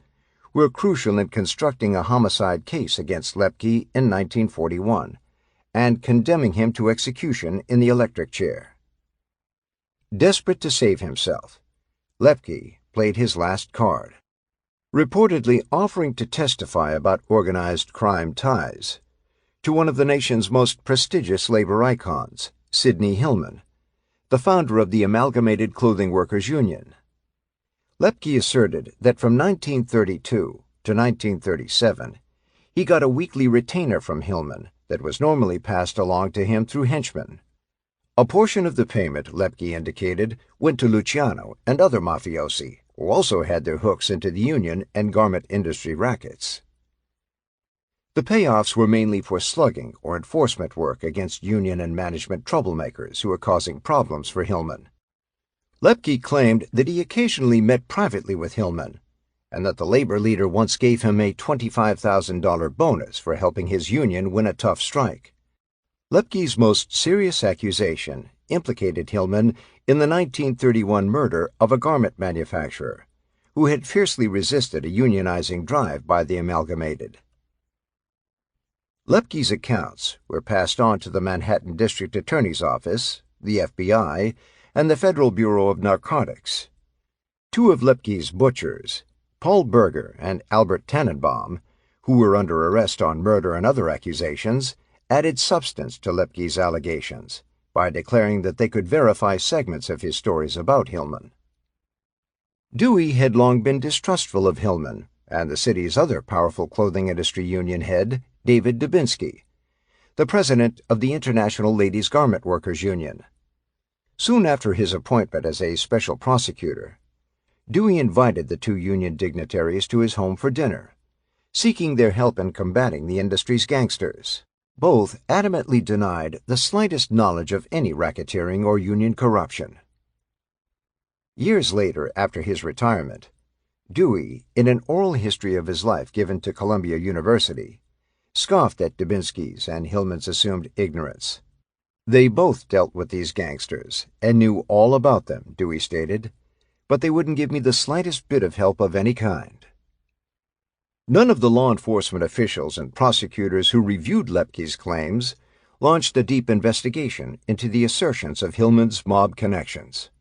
Speaker 1: were crucial in constructing a homicide case against Lepke in 1941 and condemning him to execution in the electric chair. Desperate to save himself, Lepke played his last card. reportedly offering to testify about organized crime ties to one of the nation's most prestigious labor icons, Sidney Hillman, the founder of the Amalgamated Clothing Workers Union. Lepke asserted that from 1932 to 1937, he got a weekly retainer from Hillman that was normally passed along to him through henchmen. A portion of the payment, Lepke indicated, went to Luciano and other mafiosi, who also had their hooks into the union and garment industry rackets. The payoffs were mainly for slugging or enforcement work against union and management troublemakers who were causing problems for Hillman. Lepke claimed that he occasionally met privately with Hillman, and that the labor leader once gave him a $25,000 bonus for helping his union win a tough strike. Lepke's most serious accusation implicated Hillman in the 1931 murder of a garment manufacturer who had fiercely resisted a unionizing drive by the Amalgamated. Lepke's accounts were passed on to the Manhattan District Attorney's Office, the FBI, and the Federal Bureau of Narcotics. Two of Lepke's butchers, Paul Berger and Albert Tannenbaum, who were under arrest on murder and other accusations, added substance to Lepke's allegations by declaring that they could verify segments of his stories about Hillman. Dewey had long been distrustful of Hillman and the city's other powerful clothing industry union head, David Dubinsky, the president of the International Ladies Garment Workers Union. Soon after his appointment as a special prosecutor, Dewey invited the two union dignitaries to his home for dinner, seeking their help in combating the industry's gangsters. Both adamantly denied the slightest knowledge of any racketeering or union corruption. Years later, after his retirement, Dewey, in an oral history of his life given to Columbia University, scoffed at Dubinsky's and Hillman's assumed ignorance. They both dealt with these gangsters and knew all about them, Dewey stated, but they wouldn't give me the slightest bit of help of any kind. None of the law enforcement officials and prosecutors who reviewed Lepke's claims launched a deep investigation into the assertions of Hillman's mob connections.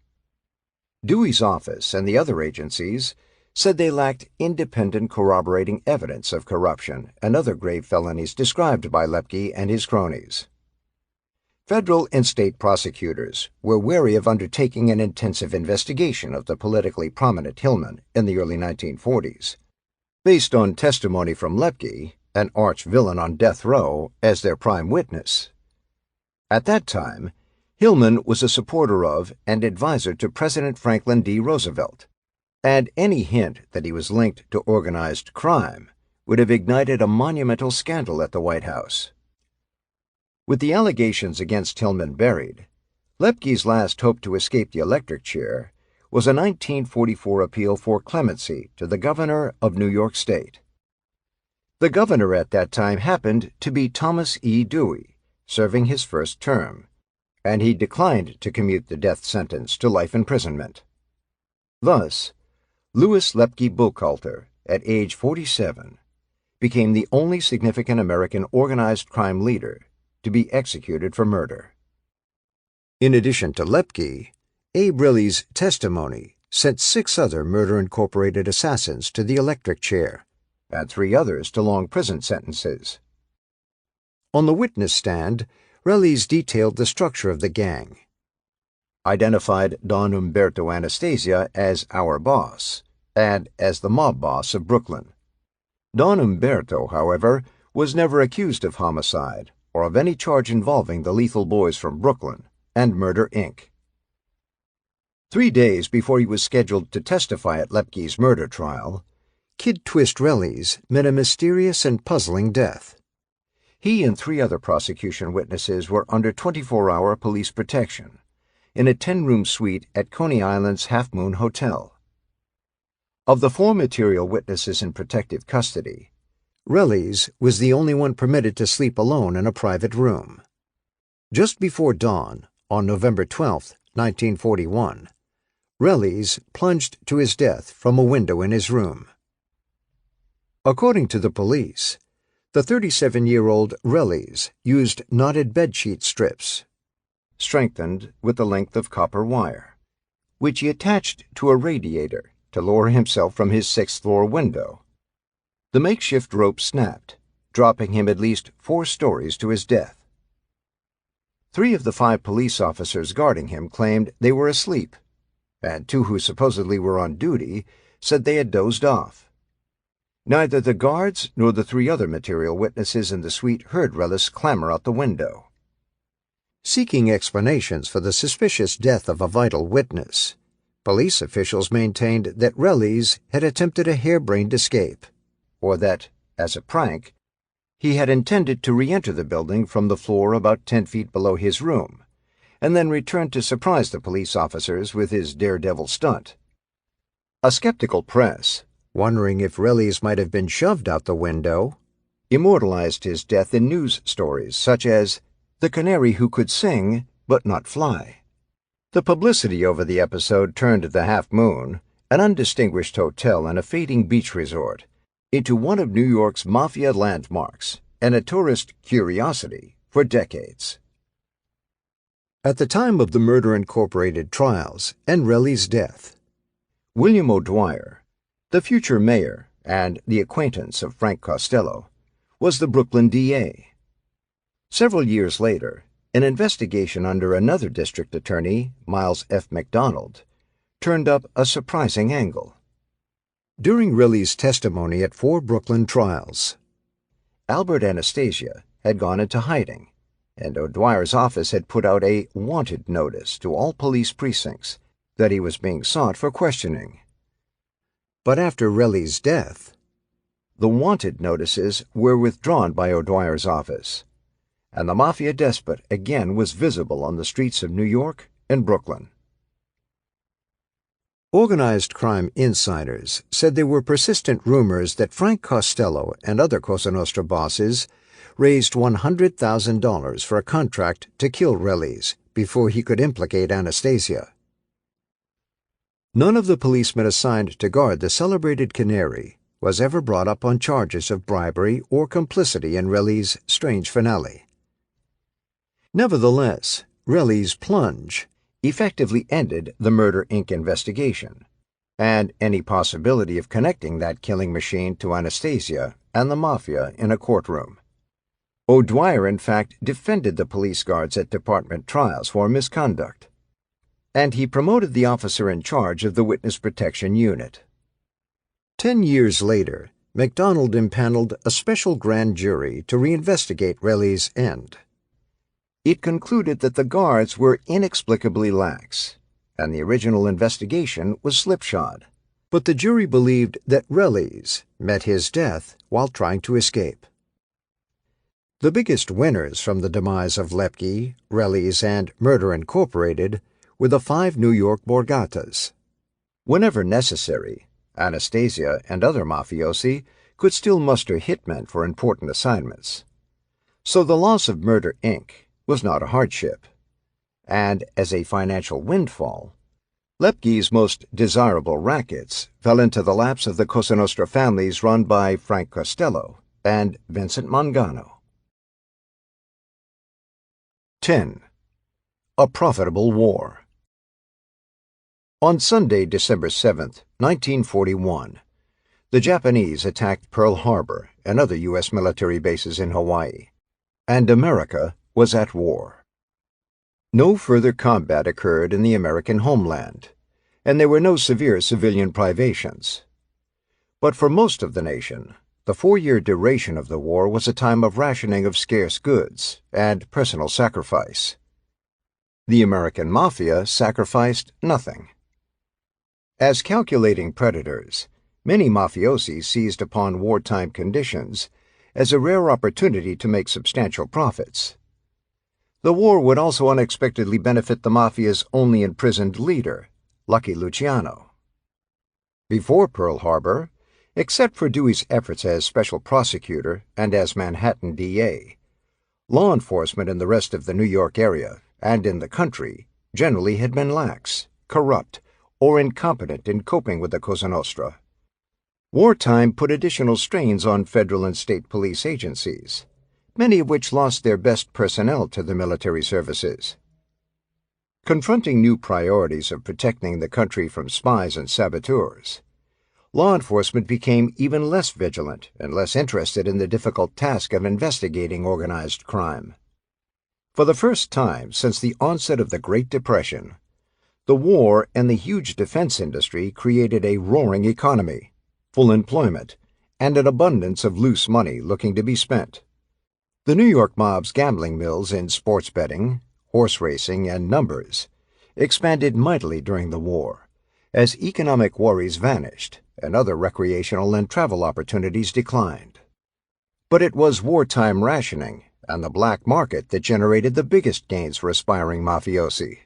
Speaker 1: Dewey's office and the other agencies said they lacked independent corroborating evidence of corruption and other grave felonies described by Lepke and his cronies. Federal and state prosecutors were wary of undertaking an intensive investigation of the politically prominent Hillman in the early 1940s. Based on testimony from Lepke, an arch-villain on death row, as their prime witness. At that time, Hillman was a supporter of and advisor to President Franklin D. Roosevelt, and any hint that he was linked to organized crime would have ignited a monumental scandal at the White House. With the allegations against Hillman buried, Lepke's last hope to escape the electric chair was a 1944 appeal for clemency to the governor of New York State. The governor at that time happened to be Thomas E. Dewey, serving his first term, and he declined to commute the death sentence to life imprisonment. Thus, Louis Lepke Buchalter, at age 47, became the only significant American organized crime leader to be executed for murder. In addition to Lepke, Abe Riley's testimony sent 6 other Murder Incorporated assassins to the electric chair, and 3 others to long prison sentences. On the witness stand, Riley's detailed the structure of the gang, identified Don Umberto Anastasia as our boss, and as the mob boss of Brooklyn. Don Umberto, however, was never accused of homicide or of any charge involving the lethal boys from Brooklyn and Murder, Inc. 3 days before he was scheduled to testify at Lepke's murder trial, Kid Twist Rellies met a mysterious and puzzling death. He and 3 other prosecution witnesses were under 24-hour police protection in a 10-room suite at Coney Island's Half Moon Hotel. Of the 4 material witnesses in protective custody, Rellies was the only one permitted to sleep alone in a private room. Just before dawn, on November 12, 1941, Rellies plunged to his death from a window in his room. According to the police, the 37-year-old Rellies used knotted bedsheet strips, strengthened with the length of copper wire, which he attached to a radiator to lower himself from his sixth-floor window. The makeshift rope snapped, dropping him at least 4 stories to his death. 3 of the 5 police officers guarding him claimed they were asleep, and 2 who supposedly were on duty said they had dozed off. Neither the guards nor the 3 other material witnesses in the suite heard Rellis clamber out the window. Seeking explanations for the suspicious death of a vital witness, police officials maintained that Rellis had attempted a harebrained escape, or that, as a prank, he had intended to re-enter the building from the floor about 10 feet below his room, and then return to surprise the police officers with his daredevil stunt. A skeptical press, wondering if Rellis might have been shoved out the window, immortalized his death in news stories such as "The Canary Who Could Sing But Not Fly." The publicity over the episode turned the Half Moon, an undistinguished hotel and a fading beach resort, into one of New York's Mafia landmarks and a tourist curiosity for decades. At the time of the Murder Incorporated trials and Rellis' death, William O'Dwyer, the future mayor and the acquaintance of Frank Costello, was the Brooklyn DA. Several years later, an investigation under another district attorney, Miles F. McDonald, turned up a surprising angle. During Rellis' testimony at 4 Brooklyn trials, Albert Anastasia had gone into hiding, and O'Dwyer's office had put out a wanted notice to all police precincts that he was being sought for questioning. But after Rellis' death, the wanted notices were withdrawn by O'Dwyer's office, and the Mafia despot again was visible on the streets of New York and Brooklyn. Organized crime insiders said there were persistent rumors that Frank Costello and other Cosa Nostra bosses raised $100,000 for a contract to kill Rellis before he could implicate Anastasia. None of the policemen assigned to guard the celebrated Canary was ever brought up on charges of bribery or complicity in Rellis' strange finale. Nevertheless, Rellis' plunge effectively ended the Murder, Inc. investigation, and any possibility of connecting that killing machine to Anastasia and the Mafia in a courtroom. O'Dwyer, in fact, defended the police guards at department trials for misconduct, and he promoted the officer in charge of the Witness Protection Unit. 10 years later, McDonald impaneled a special grand jury to reinvestigate Rellis' end. It concluded that the guards were inexplicably lax, and the original investigation was slipshod. But the jury believed that Rellis met his death while trying to escape. The biggest winners from the demise of Lepke, Rellis, and Murder Incorporated were the 5 New York Borgatas. Whenever necessary, Anastasia and other mafiosi could still muster hitmen for important assignments. So the loss of Murder, Inc. was not a hardship, and as a financial windfall, Lepke's most desirable rackets fell into the laps of the Cosa Nostra families run by Frank Costello and Vincent Mangano. 10. A Profitable War. On Sunday, December 7, 1941, the Japanese attacked Pearl Harbor and other U.S. military bases in Hawaii, and America was at war. No further combat occurred in the American homeland, and there were no severe civilian privations. But for most of the nation, the 4-year duration of the war was a time of rationing of scarce goods and personal sacrifice. The American Mafia sacrificed nothing. As calculating predators, many mafiosi seized upon wartime conditions as a rare opportunity to make substantial profits. The war would also unexpectedly benefit the Mafia's only imprisoned leader, Lucky Luciano. Before Pearl Harbor, except for Dewey's efforts as special prosecutor and as Manhattan DA, law enforcement in the rest of the New York area and in the country generally had been lax, corrupt, or incompetent in coping with the Cosa Nostra. Wartime put additional strains on federal and state police agencies, many of which lost their best personnel to the military services. Confronting new priorities of protecting the country from spies and saboteurs, law enforcement became even less vigilant and less interested in the difficult task of investigating organized crime. For the first time since the onset of the Great Depression, the war and the huge defense industry created a roaring economy, full employment, and an abundance of loose money looking to be spent. The New York mob's gambling mills in sports betting, horse racing, and numbers expanded mightily during the war, as economic worries vanished and other recreational and travel opportunities declined. But it was wartime rationing and the black market that generated the biggest gains for aspiring mafiosi.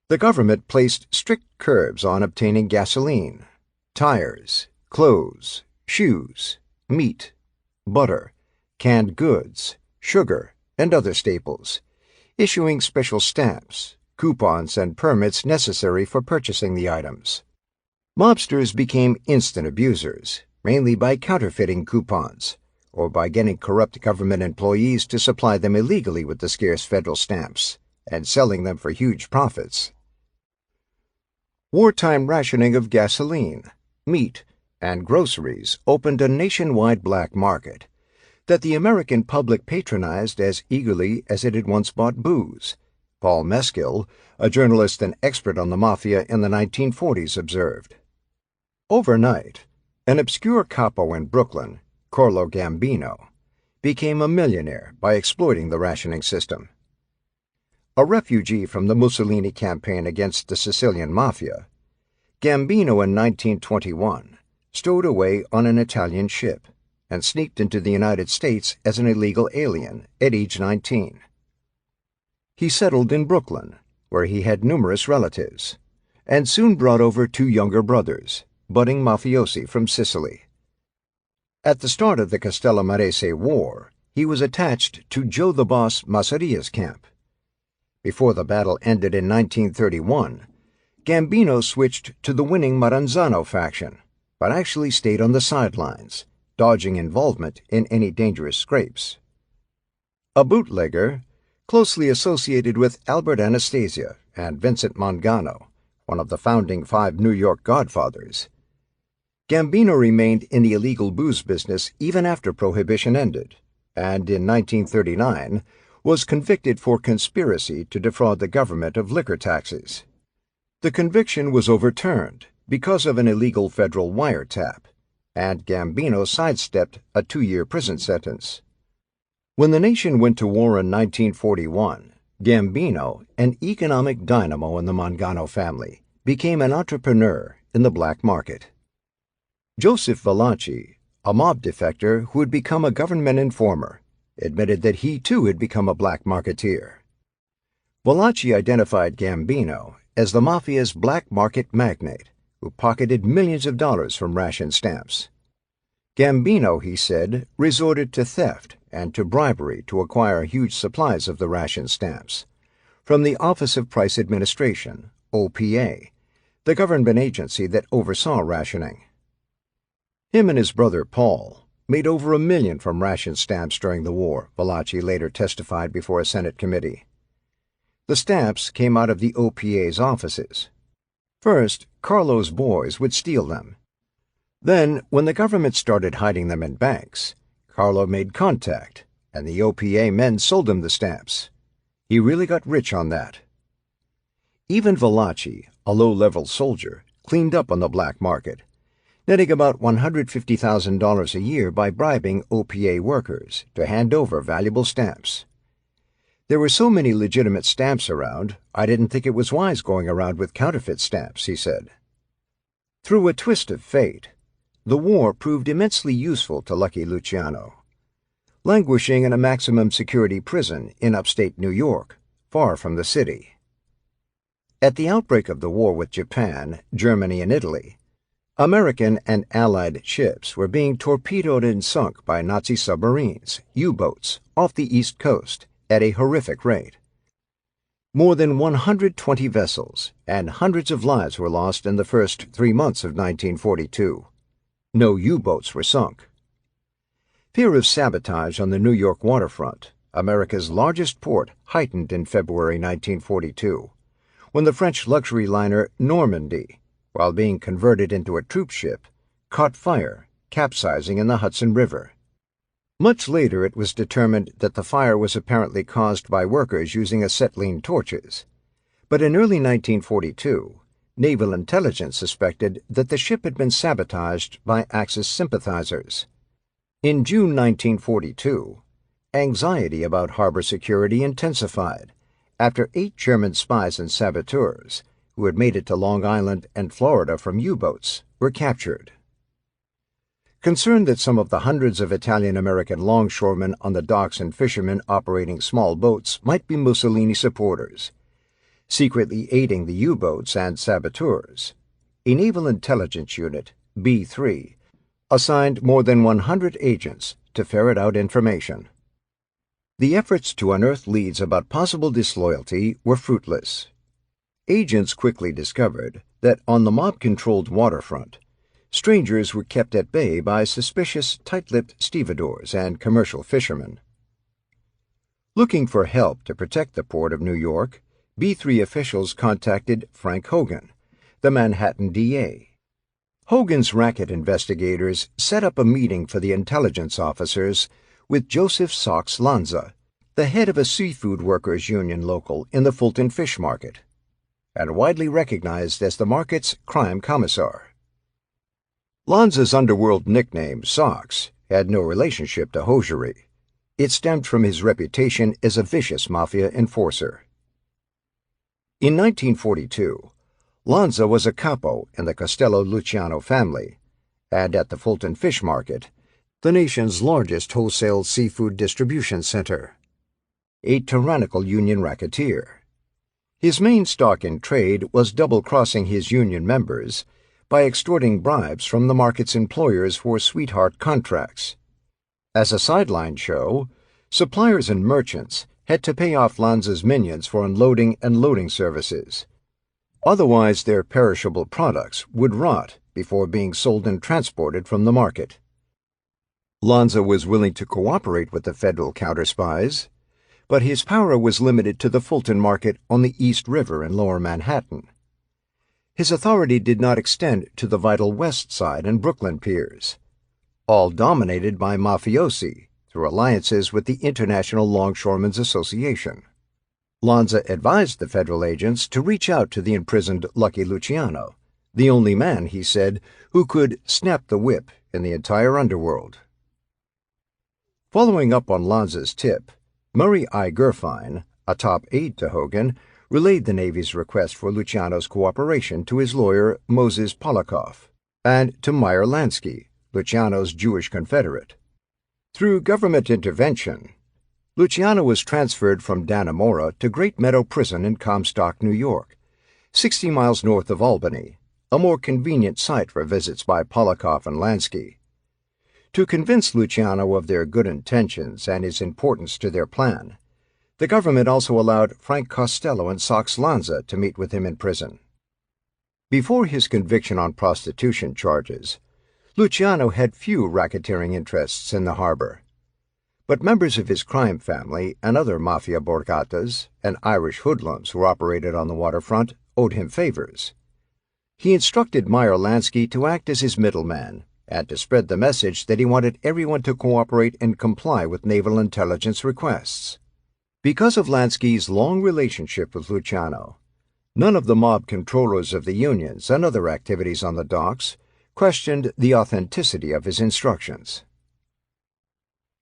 Speaker 1: The government placed strict curbs on obtaining gasoline, tires, clothes, shoes, meat, butter, canned goods, sugar, and other staples, issuing special stamps, coupons, and permits necessary for purchasing the items. Mobsters became instant abusers, mainly by counterfeiting coupons, or by getting corrupt government employees to supply them illegally with the scarce federal stamps and selling them for huge profits. Wartime rationing of gasoline, meat, and groceries opened a nationwide black market that the American public patronized as eagerly as it had once bought booze. Paul Mescal, a journalist and expert on the Mafia in the 1940s, observed. Overnight, an obscure capo in Brooklyn, Carlo Gambino, became a millionaire by exploiting the rationing system. A refugee from the Mussolini campaign against the Sicilian Mafia, Gambino in 1921 stowed away on an Italian ship and sneaked into the United States as an illegal alien at age 19. He settled in Brooklyn, where he had numerous relatives, and soon brought over two younger brothers, budding mafiosi from Sicily. At the start of the Castellamarese War, he was attached to Joe the Boss Massaria's camp. Before the battle ended in 1931, Gambino switched to the winning Maranzano faction, but actually stayed on the sidelines, dodging involvement in any dangerous scrapes. A bootlegger, closely associated with Albert Anastasia and Vincent Mangano, one of the founding 5 New York Godfathers, Gambino remained in the illegal booze business even after Prohibition ended, and in 1939 was convicted for conspiracy to defraud the government of liquor taxes. The conviction was overturned because of an illegal federal wiretap, and Gambino sidestepped a 2-year prison sentence. When the nation went to war in 1941, Gambino, an economic dynamo in the Mangano family, became an entrepreneur in the black market. Joseph Valachi, a mob defector who had become a government informer, admitted that he too had become a black marketeer. Valachi identified Gambino as the Mafia's black market magnate who pocketed millions of dollars from ration stamps. Gambino, he said, resorted to theft and to bribery to acquire huge supplies of the ration stamps from the Office of Price Administration, OPA, the government agency that oversaw rationing. Him and his brother Paul made over $1 million from ration stamps during the war, Valachi later testified before a Senate committee. The stamps came out of the OPA's offices. First, Carlo's boys would steal them. Then, when the government started hiding them in banks, Carlo made contact, and the OPA men sold him the stamps. He really got rich on that. Even Valachi, a low-level soldier, cleaned up on the black market, netting about $150,000 a year by bribing OPA workers to hand over valuable stamps. There were so many legitimate stamps around, I didn't think it was wise going around with counterfeit stamps, he said. Through a twist of fate, the war proved immensely useful to Lucky Luciano. Languishing in a maximum security prison in upstate New York, far from the city. At the outbreak of the war with Japan, Germany, and Italy, American and Allied ships were being torpedoed and sunk by Nazi submarines, U-boats, off the East Coast at a horrific rate. More than 120 vessels and hundreds of lives were lost in the first 3 months of 1942. No U-boats were sunk. Fear of sabotage on the New York waterfront, America's largest port, heightened in February 1942, when the French luxury liner Normandy, while being converted into a troop ship, caught fire, capsizing in the Hudson River. Much later it was determined that the fire was apparently caused by workers using acetylene torches, but in early 1942, naval intelligence suspected that the ship had been sabotaged by Axis sympathizers. In June 1942, anxiety about harbor security intensified after 8 German spies and saboteurs, who had made it to Long Island and Florida from U-boats, were captured. Concerned that some of the hundreds of Italian-American longshoremen on the docks and fishermen operating small boats might be Mussolini supporters, secretly aiding the U-boats and saboteurs, a naval intelligence unit, B-3, assigned more than 100 agents to ferret out information. The efforts to unearth leads about possible disloyalty were fruitless. Agents quickly discovered that on the mob-controlled waterfront, strangers were kept at bay by suspicious, tight-lipped stevedores and commercial fishermen. Looking for help to protect the port of New York, B-3 officials contacted Frank Hogan, the Manhattan DA. Hogan's racket investigators set up a meeting for the intelligence officers with Joseph Sachs Lanza, the head of a seafood workers' union local in the Fulton Fish Market, and widely recognized as the market's crime commissar. Lanza's underworld nickname, Sachs, had no relationship to hosiery. It stemmed from his reputation as a vicious mafia enforcer. In 1942, Lanza was a capo in the Costello-Luciano family, and at the Fulton Fish Market, the nation's largest wholesale seafood distribution center, a tyrannical union racketeer. His main stock in trade was double-crossing his union members by extorting bribes from the market's employers for sweetheart contracts. As a sideline show, suppliers and merchants had to pay off Lanza's minions for unloading and loading services. Otherwise, their perishable products would rot before being sold and transported from the market. Lanza was willing to cooperate with the federal counterspies, but his power was limited to the Fulton Market on the East River in Lower Manhattan. His authority did not extend to the vital West Side and Brooklyn piers, all dominated by mafiosi through alliances with the International Longshoremen's Association. Lanza advised the federal agents to reach out to the imprisoned Lucky Luciano, the only man, he said, who could snap the whip in the entire underworld. Following up on Lanza's tip, Murray I. Gurfein, a top aide to Hogan, relayed the Navy's request for Luciano's cooperation to his lawyer Moses Polikoff and to Meyer Lansky, Luciano's Jewish confederate. Through government intervention, Luciano was transferred from Dannemora to Great Meadow Prison in Comstock, New York, 60 miles north of Albany, a more convenient site for visits by Polikoff and Lansky. To convince Luciano of their good intentions and his importance to their plan, the government also allowed Frank Costello and Sachs Lanza to meet with him in prison. Before his conviction on prostitution charges, Luciano had few racketeering interests in the harbor. But members of his crime family and other mafia borgatas and Irish hoodlums who operated on the waterfront owed him favors. He instructed Meyer Lansky to act as his middleman and to spread the message that he wanted everyone to cooperate and comply with naval intelligence requests. Because of Lansky's long relationship with Luciano, none of the mob controllers of the unions and other activities on the docks questioned the authenticity of his instructions.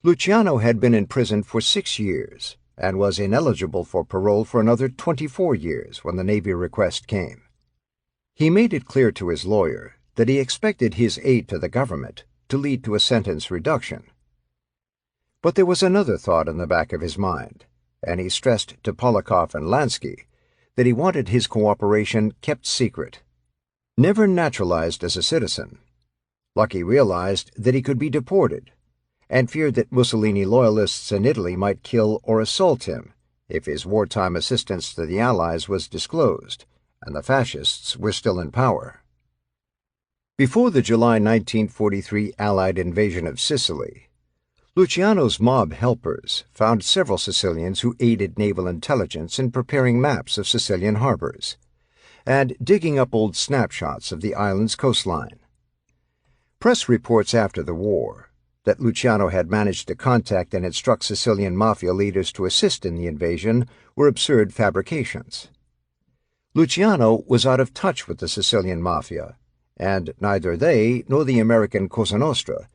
Speaker 1: Luciano had been in prison for 6 years and was ineligible for parole for another 24 years when the Navy request came. He made it clear to his lawyer that he expected his aid to the government to lead to a sentence reduction. But there was another thought in the back of his mind, and he stressed to Polikoff and Lansky that he wanted his cooperation kept secret. Never naturalized as a citizen, Lucky realized that he could be deported and feared that Mussolini loyalists in Italy might kill or assault him if his wartime assistance to the Allies was disclosed and the fascists were still in power. Before the July 1943 Allied invasion of Sicily, Luciano's mob helpers found several Sicilians who aided naval intelligence in preparing maps of Sicilian harbors and digging up old snapshots of the island's coastline. Press reports after the war that Luciano had managed to contact and instruct Sicilian Mafia leaders to assist in the invasion were absurd fabrications. Luciano was out of touch with the Sicilian Mafia, and neither they nor the American Cosa Nostra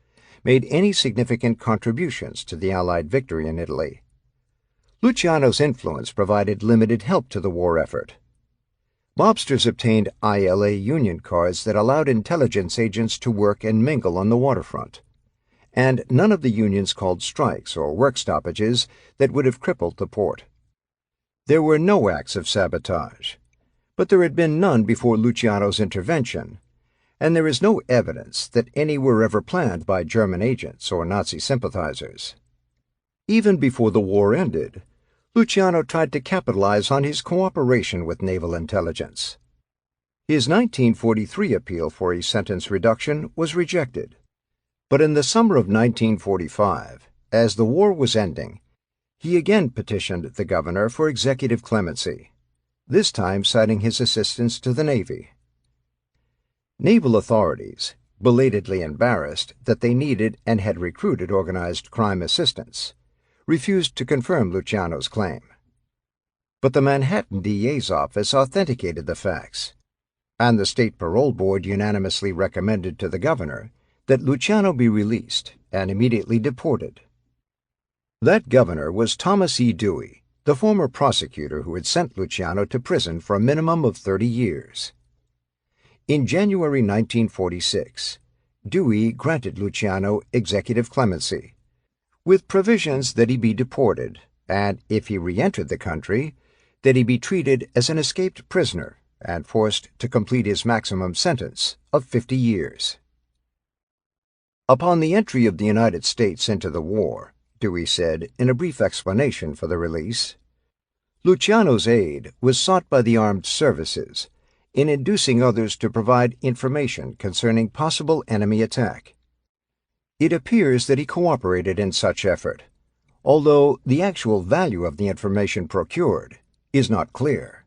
Speaker 1: made any significant contributions to the Allied victory in Italy. Luciano's influence provided limited help to the war effort. Mobsters obtained ILA union cards that allowed intelligence agents to work and mingle on the waterfront, and none of the unions called strikes or work stoppages that would have crippled the port. There were no acts of sabotage, but there had been none before Luciano's intervention, and there is no evidence that any were ever planned by German agents or Nazi sympathizers. Even before the war ended, Luciano tried to capitalize on his cooperation with naval intelligence. His 1943 appeal for a sentence reduction was rejected, but in the summer of 1945, as the war was ending, he again petitioned the governor for executive clemency, this time citing his assistance to the Navy. Naval authorities, belatedly embarrassed that they needed and had recruited organized crime assistance, refused to confirm Luciano's claim. But the Manhattan DA's office authenticated the facts, and the State Parole Board unanimously recommended to the governor that Luciano be released and immediately deported. That governor was Thomas E. Dewey, the former prosecutor who had sent Luciano to prison for a minimum of 30 years. In January 1946, Dewey granted Luciano executive clemency, with provisions that he be deported, and if he re-entered the country, that he be treated as an escaped prisoner and forced to complete his maximum sentence of 50 years. Upon the entry of the United States into the war, Dewey said in a brief explanation for the release, Luciano's aid was sought by the armed services in inducing others to provide information concerning possible enemy attack. It appears that he cooperated in such effort, although the actual value of the information procured is not clear.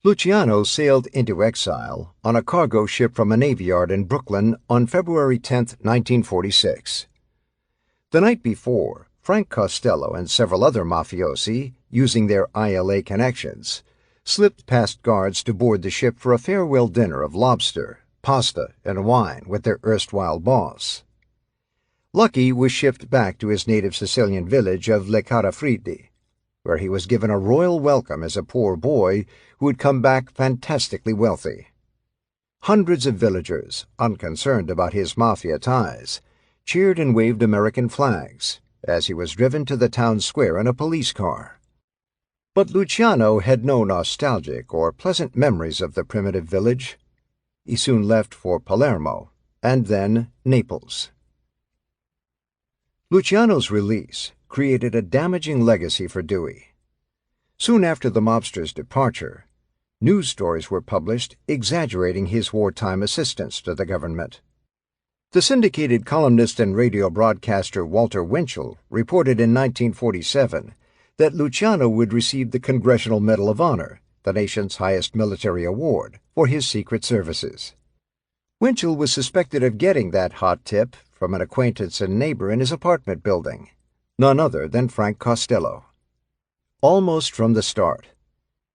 Speaker 1: Luciano sailed into exile on a cargo ship from a Navy yard in Brooklyn on February 10, 1946. The night before, Frank Costello and several other mafiosi, using their ILA connections, slipped past guards to board the ship for a farewell dinner of lobster, pasta, and wine with their erstwhile boss. Lucky was shipped back to his native Sicilian village of Le Carafridi, where he was given a royal welcome as a poor boy who had come back fantastically wealthy. Hundreds of villagers, unconcerned about his mafia ties, cheered and waved American flags as he was driven to the town square in a police car. But Luciano had no nostalgic or pleasant memories of the primitive village. He soon left for Palermo, and then Naples. Luciano's release created a damaging legacy for Dewey. Soon after the mobster's departure, news stories were published exaggerating his wartime assistance to the government. The syndicated columnist and radio broadcaster Walter Winchell reported in 1947 that Luciano would receive the Congressional Medal of Honor, the nation's highest military award, for his secret services. Winchell was suspected of getting that hot tip from an acquaintance and neighbor in his apartment building, none other than Frank Costello. Almost from the start,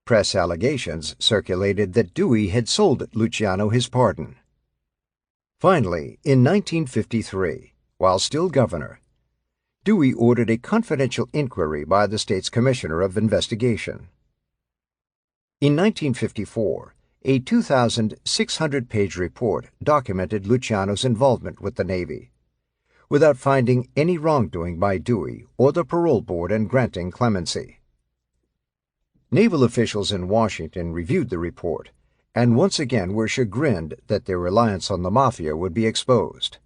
Speaker 1: press allegations circulated that Dewey had sold Luciano his pardon. Finally, in 1953, while still governor, Dewey ordered a confidential inquiry by the state's Commissioner of Investigation. In 1954, a 2,600-page report documented Luciano's involvement with the Navy, without finding any wrongdoing by Dewey or the parole board in granting clemency. Naval officials in Washington reviewed the report and once again were chagrined that their reliance on the Mafia would be exposed.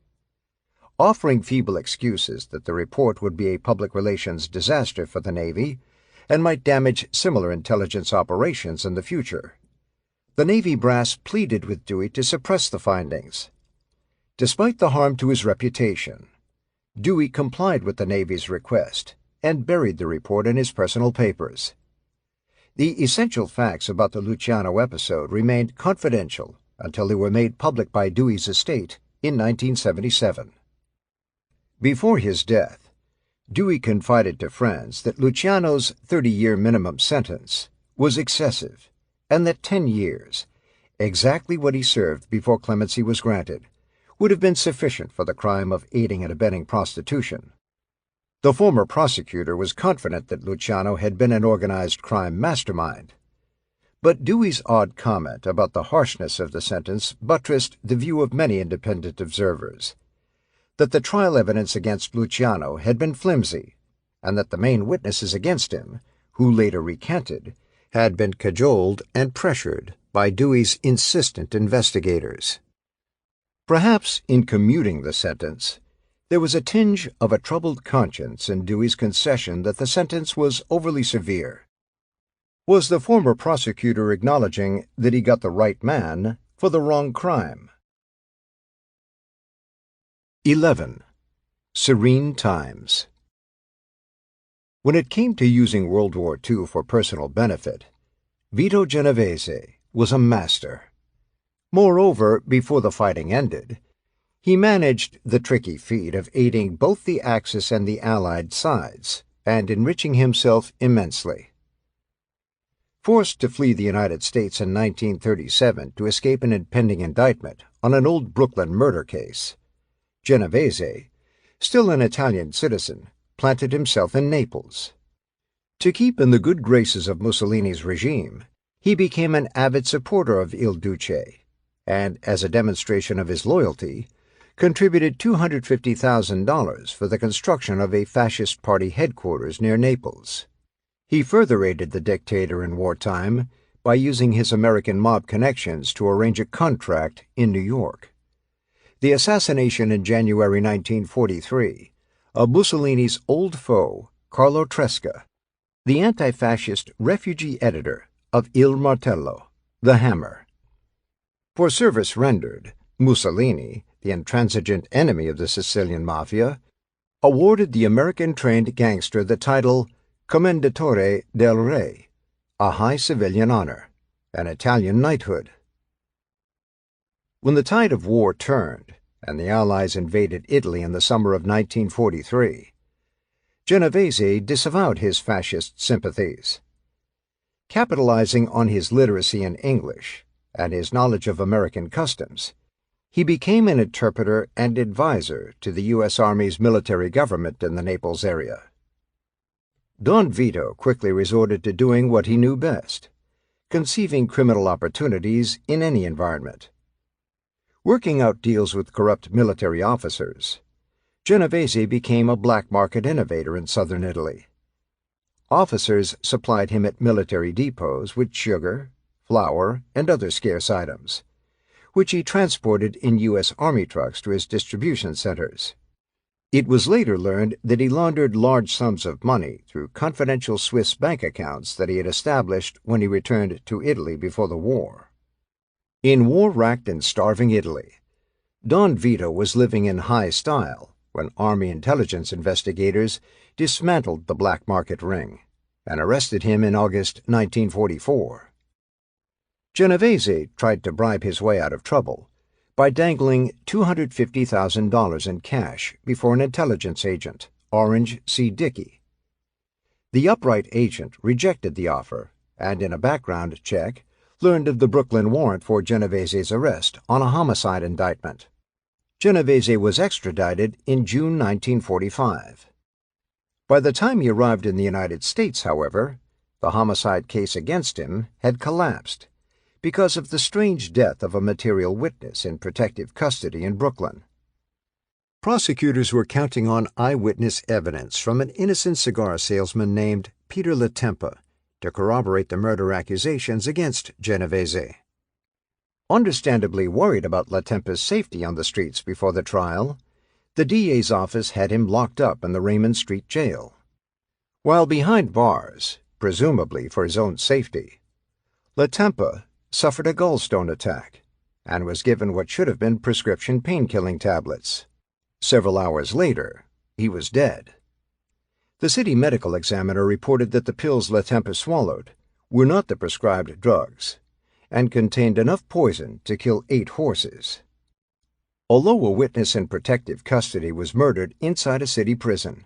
Speaker 1: Offering feeble excuses that the report would be a public relations disaster for the Navy and might damage similar intelligence operations in the future, the Navy brass pleaded with Dewey to suppress the findings. Despite the harm to his reputation, Dewey complied with the Navy's request and buried the report in his personal papers. The essential facts about the Luciano episode remained confidential until they were made public by Dewey's estate in 1977. Before his death, Dewey confided to friends that Luciano's 30-year minimum sentence was excessive and that 10 years, exactly what he served before clemency was granted, would have been sufficient for the crime of aiding and abetting prostitution. The former prosecutor was confident that Luciano had been an organized crime mastermind. But Dewey's odd comment about the harshness of the sentence buttressed the view of many independent observers, that the trial evidence against Luciano had been flimsy, and that the main witnesses against him, who later recanted, had been cajoled and pressured by Dewey's insistent investigators. Perhaps in commuting the sentence, there was a tinge of a troubled conscience in Dewey's concession that the sentence was overly severe. Was the former prosecutor acknowledging that he got the right man for the wrong crime? 11. Serene Times. When it came to using World War II for personal benefit, Vito Genovese was a master. Moreover, before the fighting ended, he managed the tricky feat of aiding both the Axis and the Allied sides and enriching himself immensely. Forced to flee the United States in 1937 to escape an impending indictment on an old Brooklyn murder case, Genovese, still an Italian citizen, planted himself in Naples. To keep in the good graces of Mussolini's regime, he became an avid supporter of Il Duce, and, as a demonstration of his loyalty, contributed $250,000 for the construction of a fascist party headquarters near Naples. He further aided the dictator in wartime by using his American mob connections to arrange a contract in New York. The assassination in January 1943 of Mussolini's old foe, Carlo Tresca, the anti-fascist refugee editor of Il Martello, the Hammer. For service rendered, Mussolini, the intransigent enemy of the Sicilian Mafia, awarded the American-trained gangster the title Commendatore del Re, a high civilian honor, an Italian knighthood. When the tide of war turned and the Allies invaded Italy in the summer of 1943, Genovese disavowed his fascist sympathies. Capitalizing on his literacy in English and his knowledge of American customs, he became an interpreter and advisor to the U.S. Army's military government in the Naples area. Don Vito quickly resorted to doing what he knew best, conceiving criminal opportunities in any environment. Working out deals with corrupt military officers, Genovese became a black market innovator in southern Italy. Officers supplied him at military depots with sugar, flour, and other scarce items, which he transported in U.S. Army trucks to his distribution centers. It was later learned that he laundered large sums of money through confidential Swiss bank accounts that he had established when he returned to Italy before the war. In war-racked and starving Italy, Don Vito was living in high style when Army intelligence investigators dismantled the black market ring and arrested him in August 1944. Genovese tried to bribe his way out of trouble by dangling $250,000 in cash before an intelligence agent, Orange C. Dickey. The upright agent rejected the offer and, in a background check, learned of the Brooklyn warrant for Genovese's arrest on a homicide indictment. Genovese was extradited in June 1945. By the time he arrived in the United States, however, the homicide case against him had collapsed because of the strange death of a material witness in protective custody in Brooklyn. Prosecutors were counting on eyewitness evidence from an innocent cigar salesman named Peter Latempa to corroborate the murder accusations against Genovese. Understandably worried about Latempa's safety on the streets before the trial, the DA's office had him locked up in the Raymond Street jail. While behind bars, presumably for his own safety, Latempa suffered a gallstone attack and was given what should have been prescription pain-killing tablets. Several hours later, he was dead. The city medical examiner reported that the pills Latempa swallowed were not the prescribed drugs and contained enough poison to kill 8 horses. Although a witness in protective custody was murdered inside a city prison,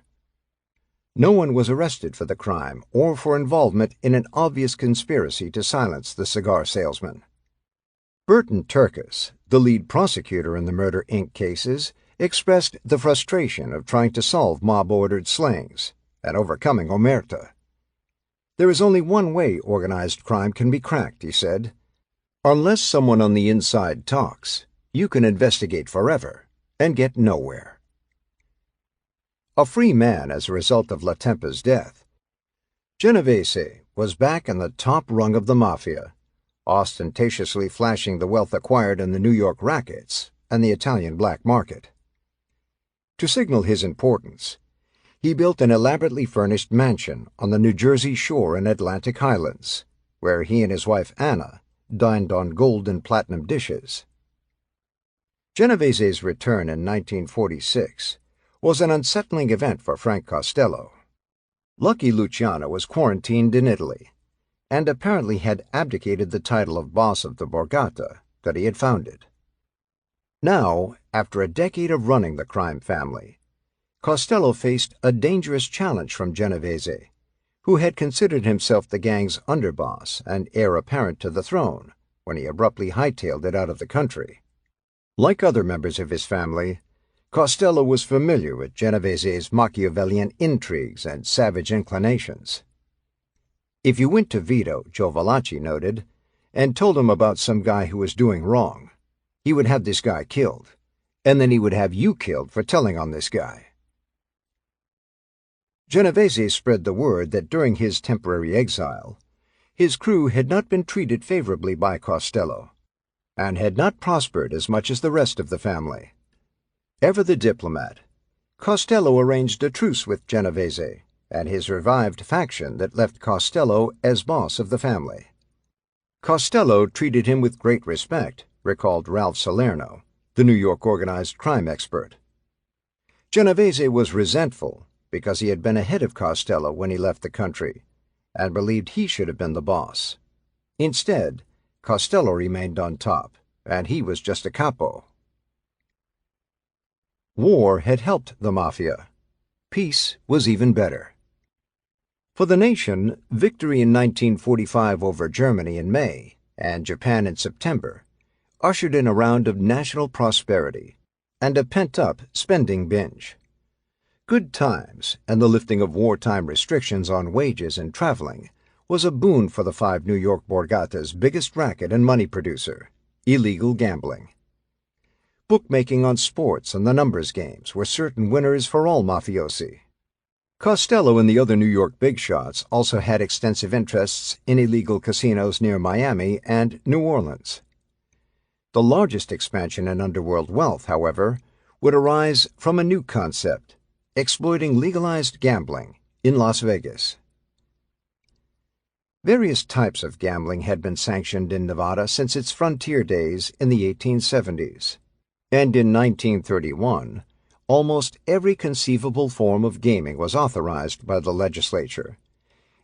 Speaker 1: no one was arrested for the crime or for involvement in an obvious conspiracy to silence the cigar salesman. Burton Turkis, the lead prosecutor in the Murder, Inc. cases, expressed the frustration of trying to solve mob-ordered slayings and overcoming omerta. "There is only one way organized crime can be cracked," he said. "Unless someone on the inside talks, you can investigate forever and get nowhere." A free man as a result of Latempa's death, Genovese was back in the top rung of the Mafia, ostentatiously flashing the wealth acquired in the New York rackets and the Italian black market. To signal his importance, he built an elaborately furnished mansion on the New Jersey shore in Atlantic Highlands, where he and his wife Anna dined on gold and platinum dishes. Genovese's return in 1946 was an unsettling event for Frank Costello. Lucky Luciano was quarantined in Italy, and apparently had abdicated the title of boss of the Borgata that he had founded. Now, after a decade of running the crime family, Costello faced a dangerous challenge from Genovese, who had considered himself the gang's underboss and heir apparent to the throne when he abruptly hightailed it out of the country. Like other members of his family, Costello was familiar with Genovese's Machiavellian intrigues and savage inclinations. If you went to Vito, Giovalacci noted, and told him about some guy who was doing wrong, he would have this guy killed, and then he would have you killed for telling on this guy. Genovese spread the word that during his temporary exile, his crew had not been treated favorably by Costello, and had not prospered as much as the rest of the family. Ever the diplomat, Costello arranged a truce with Genovese and his revived faction that left Costello as boss of the family. Costello treated him with great respect, recalled Ralph Salerno, the New York organized crime expert. Genovese was resentful because he had been ahead of Costello when he left the country, and believed he should have been the boss. Instead, Costello remained on top, and he was just a capo. War had helped the Mafia. Peace was even better. For the nation, victory in 1945 over Germany in May and Japan in September ushered in a round of national prosperity and a pent-up spending binge. Good times and the lifting of wartime restrictions on wages and traveling was a boon for the 5 New York Borgata's biggest racket and money producer, illegal gambling. Bookmaking on sports and the numbers games were certain winners for all mafiosi. Costello and the other New York big shots also had extensive interests in illegal casinos near Miami and New Orleans. The largest expansion in underworld wealth, however, would arise from a new concept, exploiting legalized gambling in Las Vegas. Various types of gambling had been sanctioned in Nevada since its frontier days in the 1870s, and in 1931, almost every conceivable form of gaming was authorized by the legislature,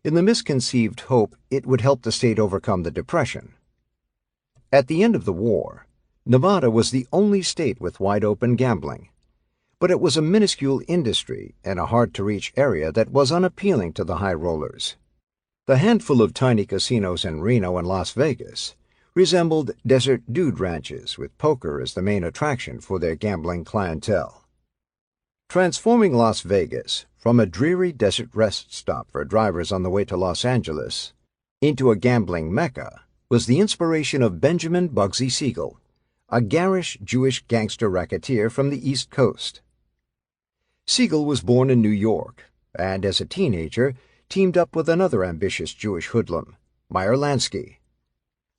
Speaker 1: in the misconceived hope it would help the state overcome the Depression. At the end of the war, Nevada was the only state with wide-open gambling, but it was a minuscule industry in a hard-to-reach area that was unappealing to the high rollers. The handful of tiny casinos in Reno and Las Vegas resembled desert dude ranches with poker as the main attraction for their gambling clientele. Transforming Las Vegas from a dreary desert rest stop for drivers on the way to Los Angeles into a gambling mecca was the inspiration of Benjamin Bugsy Siegel, a garish Jewish gangster racketeer from the East Coast. Siegel was born in New York, and as a teenager teamed up with another ambitious Jewish hoodlum, Meyer Lansky.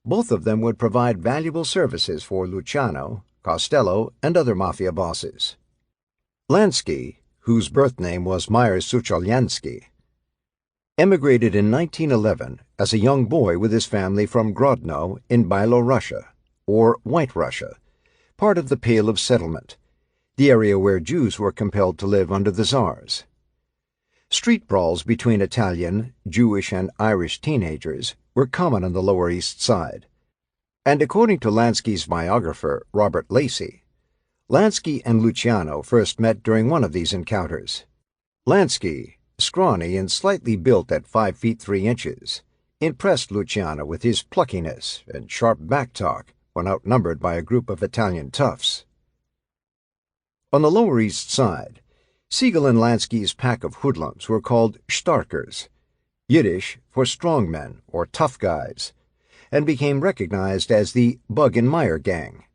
Speaker 1: Both of them would provide valuable services for Luciano, Costello, and other Mafia bosses. Lansky, whose birth name was Meyer Sucholyansky, emigrated in 1911 as a young boy with his family from Grodno in Byelorussia, or White Russia, part of the Pale of Settlement, the area where Jews were compelled to live under the Tsars. Street brawls between Italian, Jewish, and Irish teenagers were common on the Lower East Side, and according to Lansky's biographer, Robert Lacey, Lansky and Luciano first met during one of these encounters. Lansky, scrawny and slightly built at 5 feet 3 inches, impressed Luciano with his pluckiness and sharp back-talk when outnumbered by a group of Italian toughs. On the Lower East Side, Siegel and Lansky's pack of hoodlums were called Starkers, Yiddish for strong men or tough guys, and became recognized as the Bug and Meyer Gang.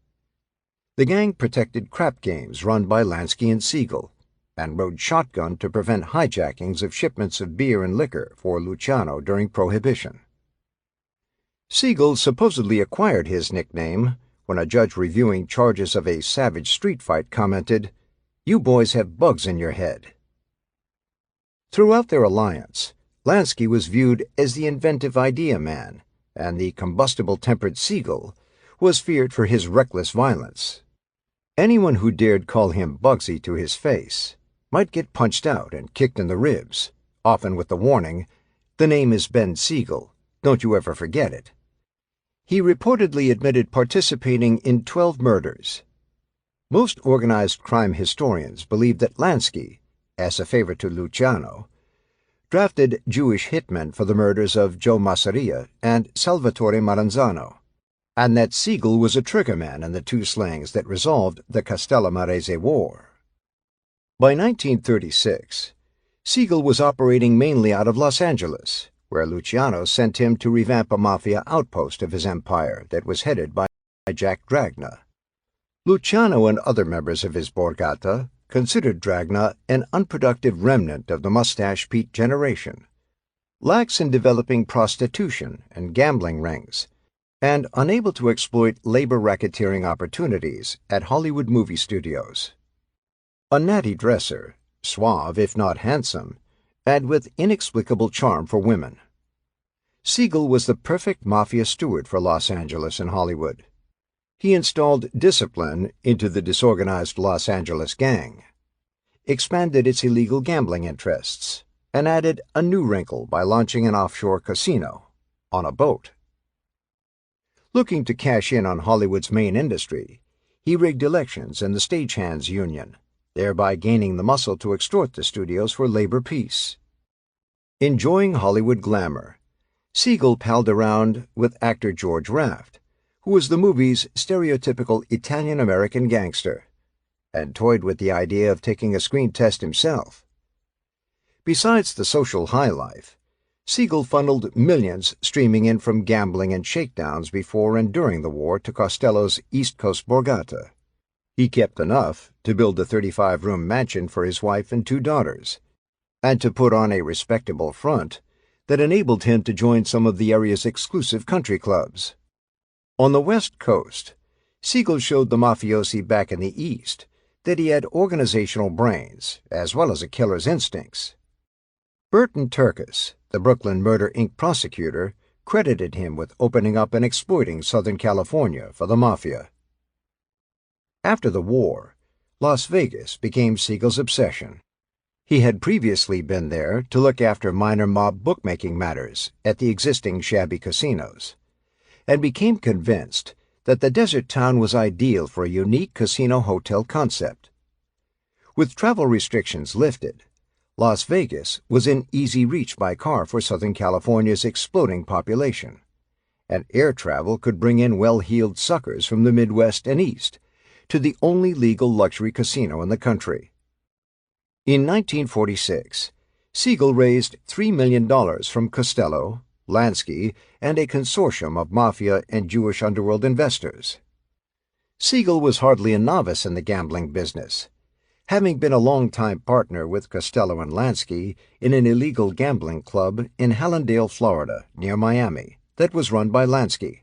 Speaker 1: The gang protected crap games run by Lansky and Siegel, and rode shotgun to prevent hijackings of shipments of beer and liquor for Luciano during Prohibition. Siegel supposedly acquired his nickname when a judge reviewing charges of a savage street fight commented, "You boys have bugs in your head." Throughout their alliance, Lansky was viewed as the inventive idea man, and the combustible-tempered Siegel was feared for his reckless violence. Anyone who dared call him Bugsy to his face might get punched out and kicked in the ribs, often with the warning, "The name is Ben Siegel, don't you ever forget it." He reportedly admitted participating in 12 murders. Most organized crime historians believe that Lansky, as a favor to Luciano, drafted Jewish hitmen for the murders of Joe Masseria and Salvatore Maranzano, and that Siegel was a triggerman in the two slangs that resolved the Castellamarese War. By 1936, Siegel was operating mainly out of Los Angeles, where Luciano sent him to revamp a Mafia outpost of his empire that was headed by Jack Dragna. Luciano and other members of his Borgata considered Dragna an unproductive remnant of the Mustache Pete generation, lax in developing prostitution and gambling rings, and unable to exploit labor racketeering opportunities at Hollywood movie studios. A natty dresser, suave if not handsome, and with inexplicable charm for women, Siegel was the perfect Mafia steward for Los Angeles and Hollywood. He installed discipline into the disorganized Los Angeles gang, expanded its illegal gambling interests, and added a new wrinkle by launching an offshore casino on a boat. Looking to cash in on Hollywood's main industry, he rigged elections and the stagehands union, thereby gaining the muscle to extort the studios for labor peace. Enjoying Hollywood glamour, Siegel palled around with actor George Raft, who was the movie's stereotypical Italian-American gangster, and toyed with the idea of taking a screen test himself. Besides the social high life, Siegel funneled millions streaming in from gambling and shakedowns before and during the war to Costello's East Coast Borgata. He kept enough to build a 35-room mansion for his wife and 2 daughters, and to put on a respectable front that enabled him to join some of the area's exclusive country clubs. On the West Coast, Siegel showed the mafiosi back in the East that he had organizational brains as well as a killer's instincts. Burton Turkis, the Brooklyn Murder, Inc. prosecutor, credited him with opening up and exploiting Southern California for the Mafia. After the war, Las Vegas became Siegel's obsession. He had previously been there to look after minor mob bookmaking matters at the existing shabby casinos, and became convinced that the desert town was ideal for a unique casino-hotel concept. With travel restrictions lifted, Las Vegas was in easy reach by car for Southern California's exploding population, and air travel could bring in well-heeled suckers from the Midwest and East to the only legal luxury casino in the country. In 1946, Siegel raised $3 million from Costello, Lansky, and a consortium of Mafia and Jewish underworld investors. Siegel was hardly a novice in the gambling business, having been a long-time partner with Costello and Lansky in an illegal gambling club in Hallandale, Florida, near Miami, that was run by Lansky.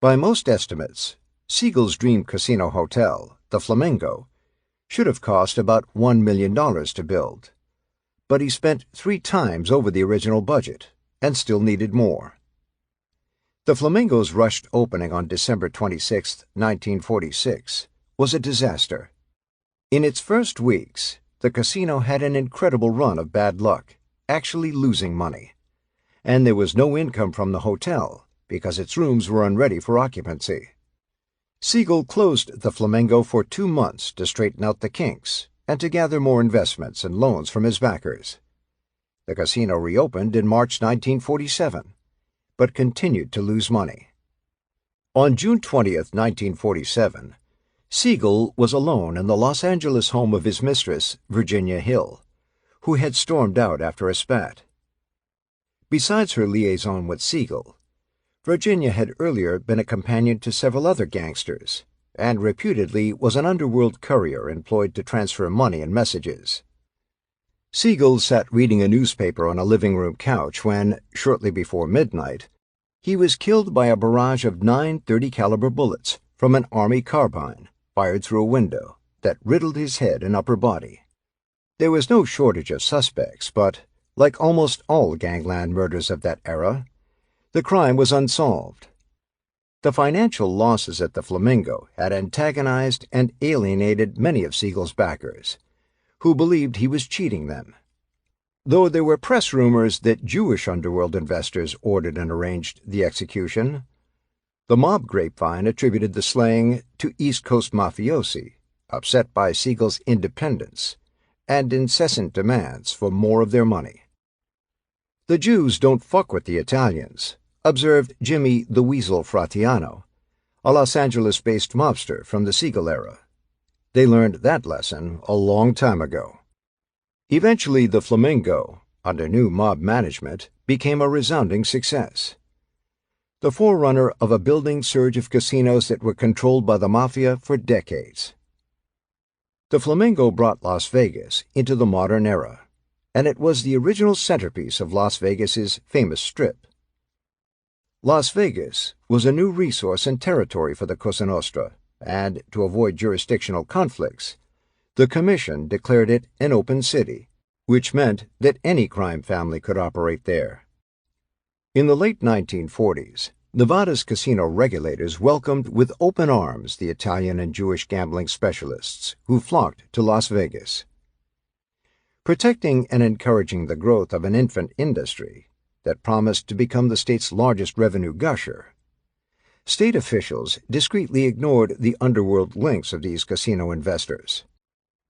Speaker 1: By most estimates, Siegel's dream casino hotel, the Flamingo, should have cost about $1 million to build, but he spent 3 times over the original budget and still needed more. The Flamingo's rushed opening on December 26, 1946, was a disaster. In its first weeks, the casino had an incredible run of bad luck, actually losing money. And there was no income from the hotel because its rooms were unready for occupancy. Siegel closed the Flamingo for 2 months to straighten out the kinks and to gather more investments and loans from his backers. The casino reopened in March 1947, but continued to lose money. On June 20th, 1947, Siegel was alone in the Los Angeles home of his mistress, Virginia Hill, who had stormed out after a spat. Besides her liaison with Siegel, Virginia had earlier been a companion to several other gangsters, and reputedly was an underworld courier employed to transfer money and messages. Siegel sat reading a newspaper on a living room couch when, shortly before midnight, he was killed by a barrage of 9 .30-caliber bullets from an Army carbine fired through a window that riddled his head and upper body. There was no shortage of suspects, but, like almost all gangland murders of that era, the crime was unsolved. The financial losses at the Flamingo had antagonized and alienated many of Siegel's backers, who believed he was cheating them. Though there were press rumors that Jewish underworld investors ordered and arranged the execution, the mob grapevine attributed the slaying to East Coast mafiosi, upset by Siegel's independence and incessant demands for more of their money. "The Jews don't fuck with the Italians," observed Jimmy the Weasel Fratiano, a Los Angeles-based mobster from the Siegel era. They learned that lesson a long time ago. Eventually, the Flamingo, under new mob management, became a resounding success. The forerunner of a building surge of casinos that were controlled by the Mafia for decades. The Flamingo brought Las Vegas into the modern era, and it was the original centerpiece of Las Vegas's famous Strip. Las Vegas was a new resource and territory for the Cosa Nostra, and to avoid jurisdictional conflicts, the Commission declared it an open city, which meant that any crime family could operate there. In the late 1940s, Nevada's casino regulators welcomed with open arms the Italian and Jewish gambling specialists who flocked to Las Vegas. Protecting and encouraging the growth of an infant industry that promised to become the state's largest revenue gusher, state officials discreetly ignored the underworld links of these casino investors.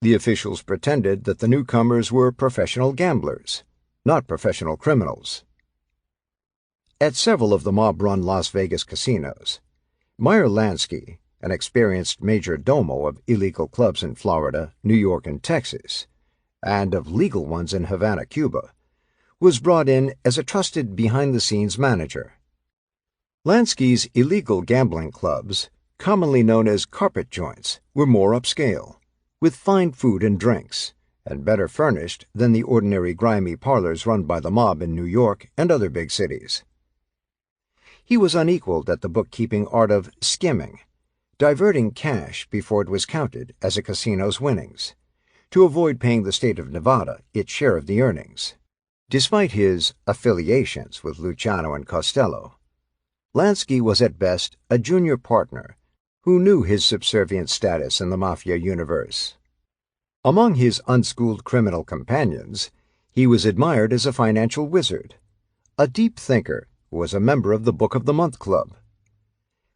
Speaker 1: The officials pretended that the newcomers were professional gamblers, not professional criminals. At several of the mob-run Las Vegas casinos, Meyer Lansky, an experienced major domo of illegal clubs in Florida, New York, and Texas, and of legal ones in Havana, Cuba, was brought in as a trusted behind-the-scenes manager. Lansky's illegal gambling clubs, commonly known as carpet joints, were more upscale, with fine food and drinks, and better furnished than the ordinary grimy parlors run by the mob in New York and other big cities. He was unequaled at the bookkeeping art of skimming, diverting cash before it was counted as a casino's winnings, to avoid paying the state of Nevada its share of the earnings. Despite his affiliations with Luciano and Costello, Lansky was at best a junior partner who knew his subservient status in the Mafia universe. Among his unschooled criminal companions, he was admired as a financial wizard, a deep thinker who was a member of the Book of the Month Club.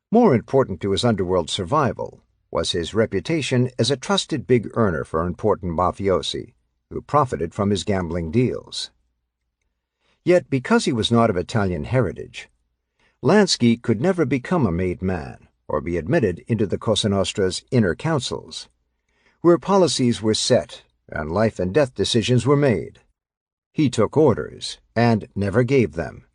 Speaker 1: More important to his underworld survival was his reputation as a trusted big earner for important mafiosi who profited from his gambling deals. Yet because he was not of Italian heritage, Lansky could never become a made man or be admitted into the Cosa Nostra's inner councils, where policies were set and life and death decisions were made. He took orders and never gave them.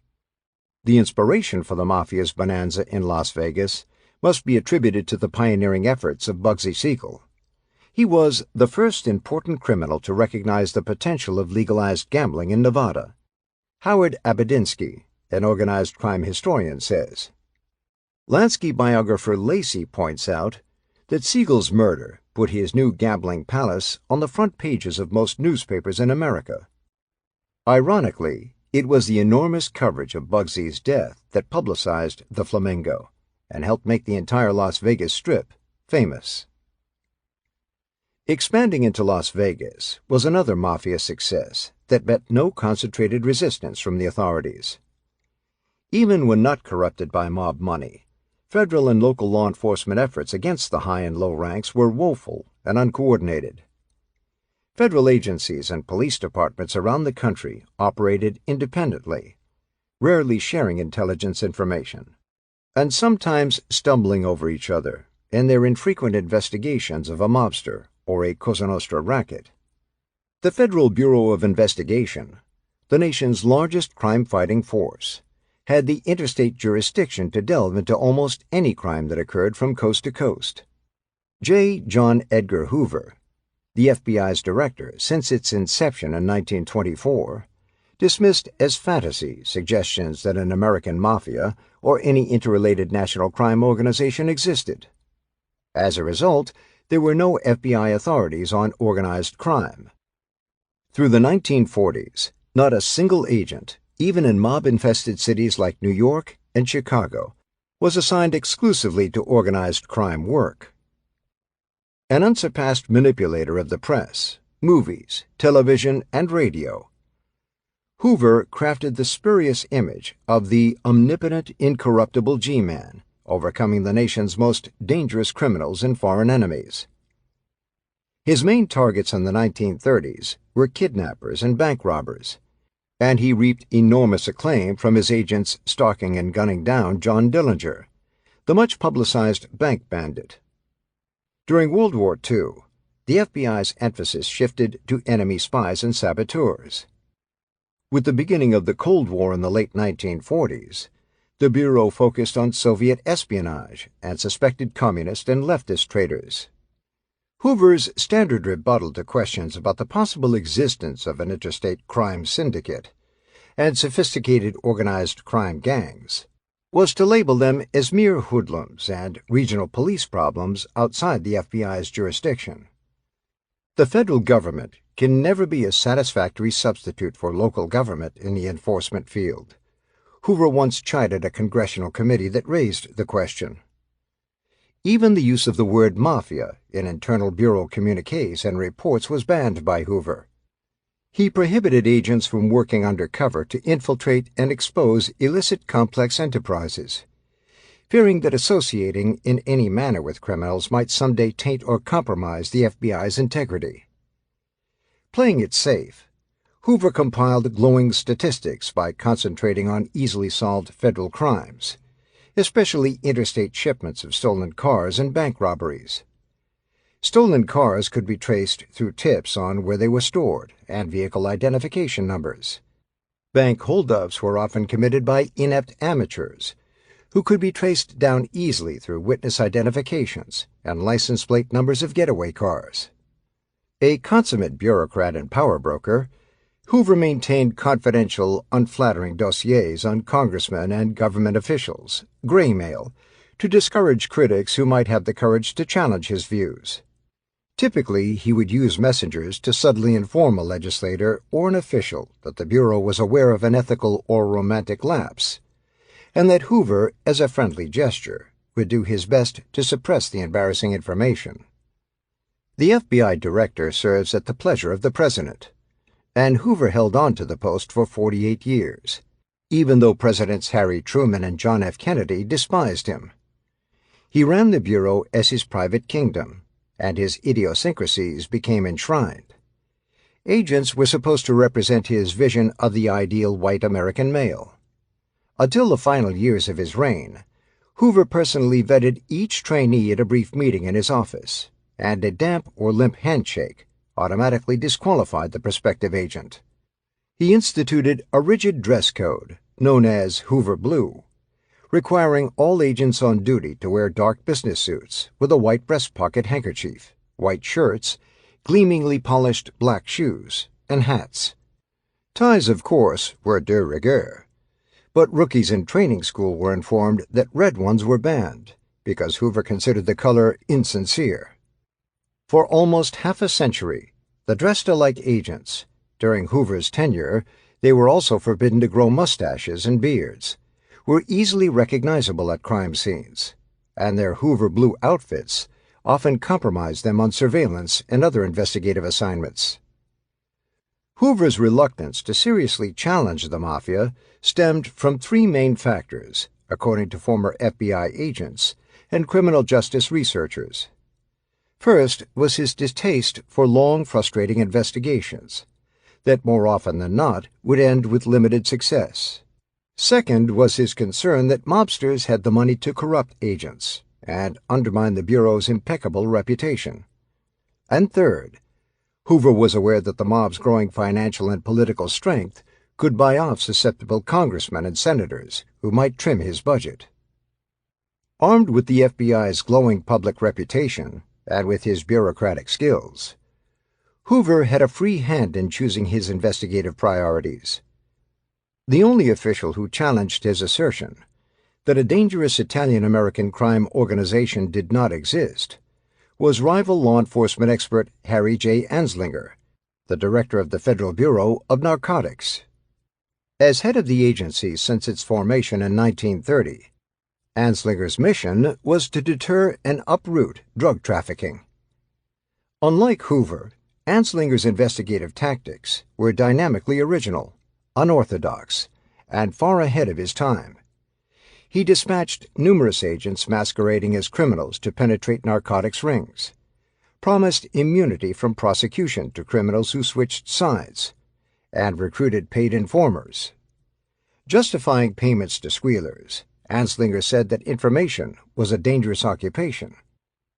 Speaker 1: The inspiration for the Mafia's bonanza in Las Vegas must be attributed to the pioneering efforts of Bugsy Siegel. He was the first important criminal to recognize the potential of legalized gambling in Nevada. Howard Abedinsky, an organized crime historian, says. Lansky biographer Lacey points out that Siegel's murder put his new gambling palace on the front pages of most newspapers in America. Ironically, it was the enormous coverage of Bugsy's death that publicized the Flamingo and helped make the entire Las Vegas Strip famous. Expanding into Las Vegas was another Mafia success that met no concentrated resistance from the authorities. Even when not corrupted by mob money, federal and local law enforcement efforts against the high and low ranks were woeful and uncoordinated. Federal agencies and police departments around the country operated independently, rarely sharing intelligence information, and sometimes stumbling over each other in their infrequent investigations of a mobster or a Cosa Nostra racket. The Federal Bureau of Investigation, the nation's largest crime-fighting force, had the interstate jurisdiction to delve into almost any crime that occurred from coast to coast. J. John Edgar Hoover, the FBI's director since its inception in 1924, dismissed as fantasy suggestions that an American mafia or any interrelated national crime organization existed. As a result, there were no FBI authorities on organized crime. Through the 1940s, not a single agent, even in mob-infested cities like New York and Chicago, was assigned exclusively to organized crime work. An unsurpassed manipulator of the press, movies, television, and radio, Hoover crafted the spurious image of the omnipotent, incorruptible G-Man, overcoming the nation's most dangerous criminals and foreign enemies. His main targets in the 1930s were kidnappers and bank robbers, and he reaped enormous acclaim from his agents stalking and gunning down John Dillinger, the much-publicized bank bandit. During World War II, the FBI's emphasis shifted to enemy spies and saboteurs. With the beginning of the Cold War in the late 1940s, the Bureau focused on Soviet espionage and suspected communist and leftist traitors. Hoover's standard rebuttal to questions about the possible existence of an interstate crime syndicate and sophisticated organized crime gangs was to label them as mere hoodlums and regional police problems outside the FBI's jurisdiction. The federal government can never be a satisfactory substitute for local government in the enforcement field. Hoover once chided a congressional committee that raised the question. Even the use of the word mafia in internal bureau communiques and reports was banned by Hoover. He prohibited agents from working undercover to infiltrate and expose illicit complex enterprises, fearing that associating in any manner with criminals might someday taint or compromise the FBI's integrity. Playing it safe, Hoover compiled glowing statistics by concentrating on easily solved federal crimes, especially interstate shipments of stolen cars and bank robberies. Stolen cars could be traced through tips on where they were stored and vehicle identification numbers. Bank holdups were often committed by inept amateurs, who could be traced down easily through witness identifications and license plate numbers of getaway cars. A consummate bureaucrat and power broker, Hoover maintained confidential, unflattering dossiers on congressmen and government officials, gray mail, to discourage critics who might have the courage to challenge his views. Typically, he would use messengers to subtly inform a legislator or an official that the Bureau was aware of an ethical or romantic lapse, and that Hoover, as a friendly gesture, would do his best to suppress the embarrassing information. The FBI director serves at the pleasure of the president, and Hoover held on to the post for 48 years, even though Presidents Harry Truman and John F. Kennedy despised him. He ran the Bureau as his private kingdom, and his idiosyncrasies became enshrined. Agents were supposed to represent his vision of the ideal white American male. Until the final years of his reign, Hoover personally vetted each trainee at a brief meeting in his office, and a damp or limp handshake automatically disqualified the prospective agent. He instituted a rigid dress code, known as Hoover Blue, requiring all agents on duty to wear dark business suits with a white breast pocket handkerchief, white shirts, gleamingly polished black shoes, and hats. Ties, of course, were de rigueur, but rookies in training school were informed that red ones were banned because Hoover considered the color insincere. For almost half a century, the dressed-alike agents, during Hoover's tenure, they were also forbidden to grow mustaches and beards, were easily recognizable at crime scenes, and their Hoover Blue outfits often compromised them on surveillance and other investigative assignments. Hoover's reluctance to seriously challenge the Mafia stemmed from three main factors, according to former FBI agents and criminal justice researchers. First was his distaste for long, frustrating investigations that more often than not would end with limited success. Second was his concern that mobsters had the money to corrupt agents and undermine the Bureau's impeccable reputation. And third, Hoover was aware that the mob's growing financial and political strength could buy off susceptible congressmen and senators who might trim his budget. Armed with the FBI's glowing public reputation and with his bureaucratic skills, Hoover had a free hand in choosing his investigative priorities. The only official who challenged his assertion that a dangerous Italian-American crime organization did not exist was rival law enforcement expert Harry J. Anslinger, the director of the Federal Bureau of Narcotics. As head of the agency since its formation in 1930, Anslinger's mission was to deter and uproot drug trafficking. Unlike Hoover, Anslinger's investigative tactics were dynamically original, unorthodox, and far ahead of his time. He dispatched numerous agents masquerading as criminals to penetrate narcotics rings, promised immunity from prosecution to criminals who switched sides, and recruited paid informers. Justifying payments to squealers, Anslinger said that information was a dangerous occupation,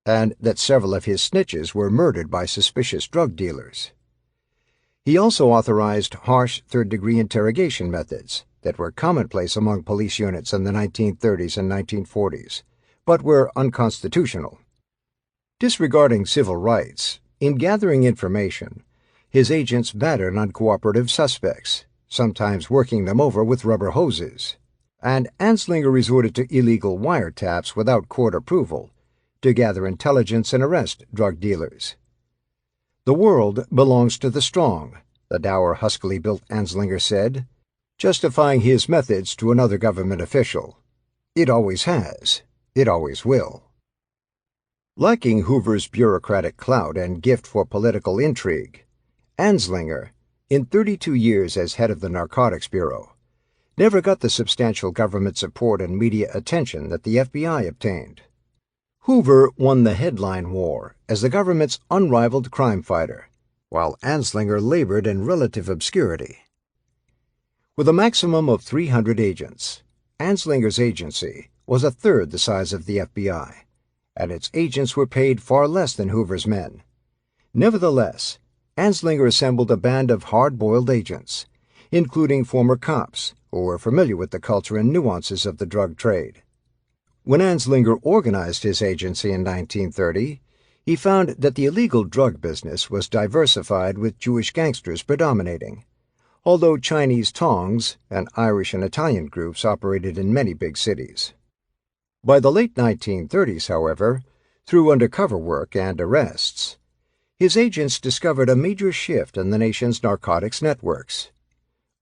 Speaker 1: and that several of his snitches were murdered by suspicious drug dealers. He also authorized harsh third-degree interrogation methods that were commonplace among police units in the 1930s and 1940s, but were unconstitutional. Disregarding civil rights, in gathering information, his agents battered on cooperative suspects, sometimes working them over with rubber hoses, and Anslinger resorted to illegal wiretaps without court approval to gather intelligence and arrest drug dealers. "The world belongs to the strong," the dour, huskily built Anslinger said, justifying his methods to another government official. "It always has. It always will." Lacking Hoover's bureaucratic clout and gift for political intrigue, Anslinger, in 32 years as head of the Narcotics Bureau, never got the substantial government support and media attention that the FBI obtained. Hoover won the headline war as the government's unrivaled crime fighter, while Anslinger labored in relative obscurity. With a maximum of 300 agents, Anslinger's agency was a third the size of the FBI, and its agents were paid far less than Hoover's men. Nevertheless, Anslinger assembled a band of hard-boiled agents, including former cops who were familiar with the culture and nuances of the drug trade. When Anslinger organized his agency in 1930, he found that the illegal drug business was diversified with Jewish gangsters predominating, although Chinese tongs and Irish and Italian groups operated in many big cities. By the late 1930s, however, through undercover work and arrests, his agents discovered a major shift in the nation's narcotics networks.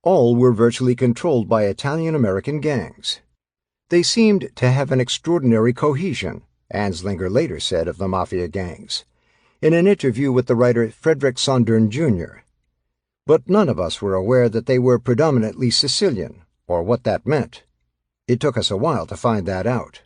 Speaker 1: All were virtually controlled by Italian-American gangs. They seemed to have an extraordinary cohesion, Anslinger later said of the Mafia gangs, in an interview with the writer Frederick Sondern, Jr. But none of us were aware that they were predominantly Sicilian, or what that meant. It took us a while to find that out.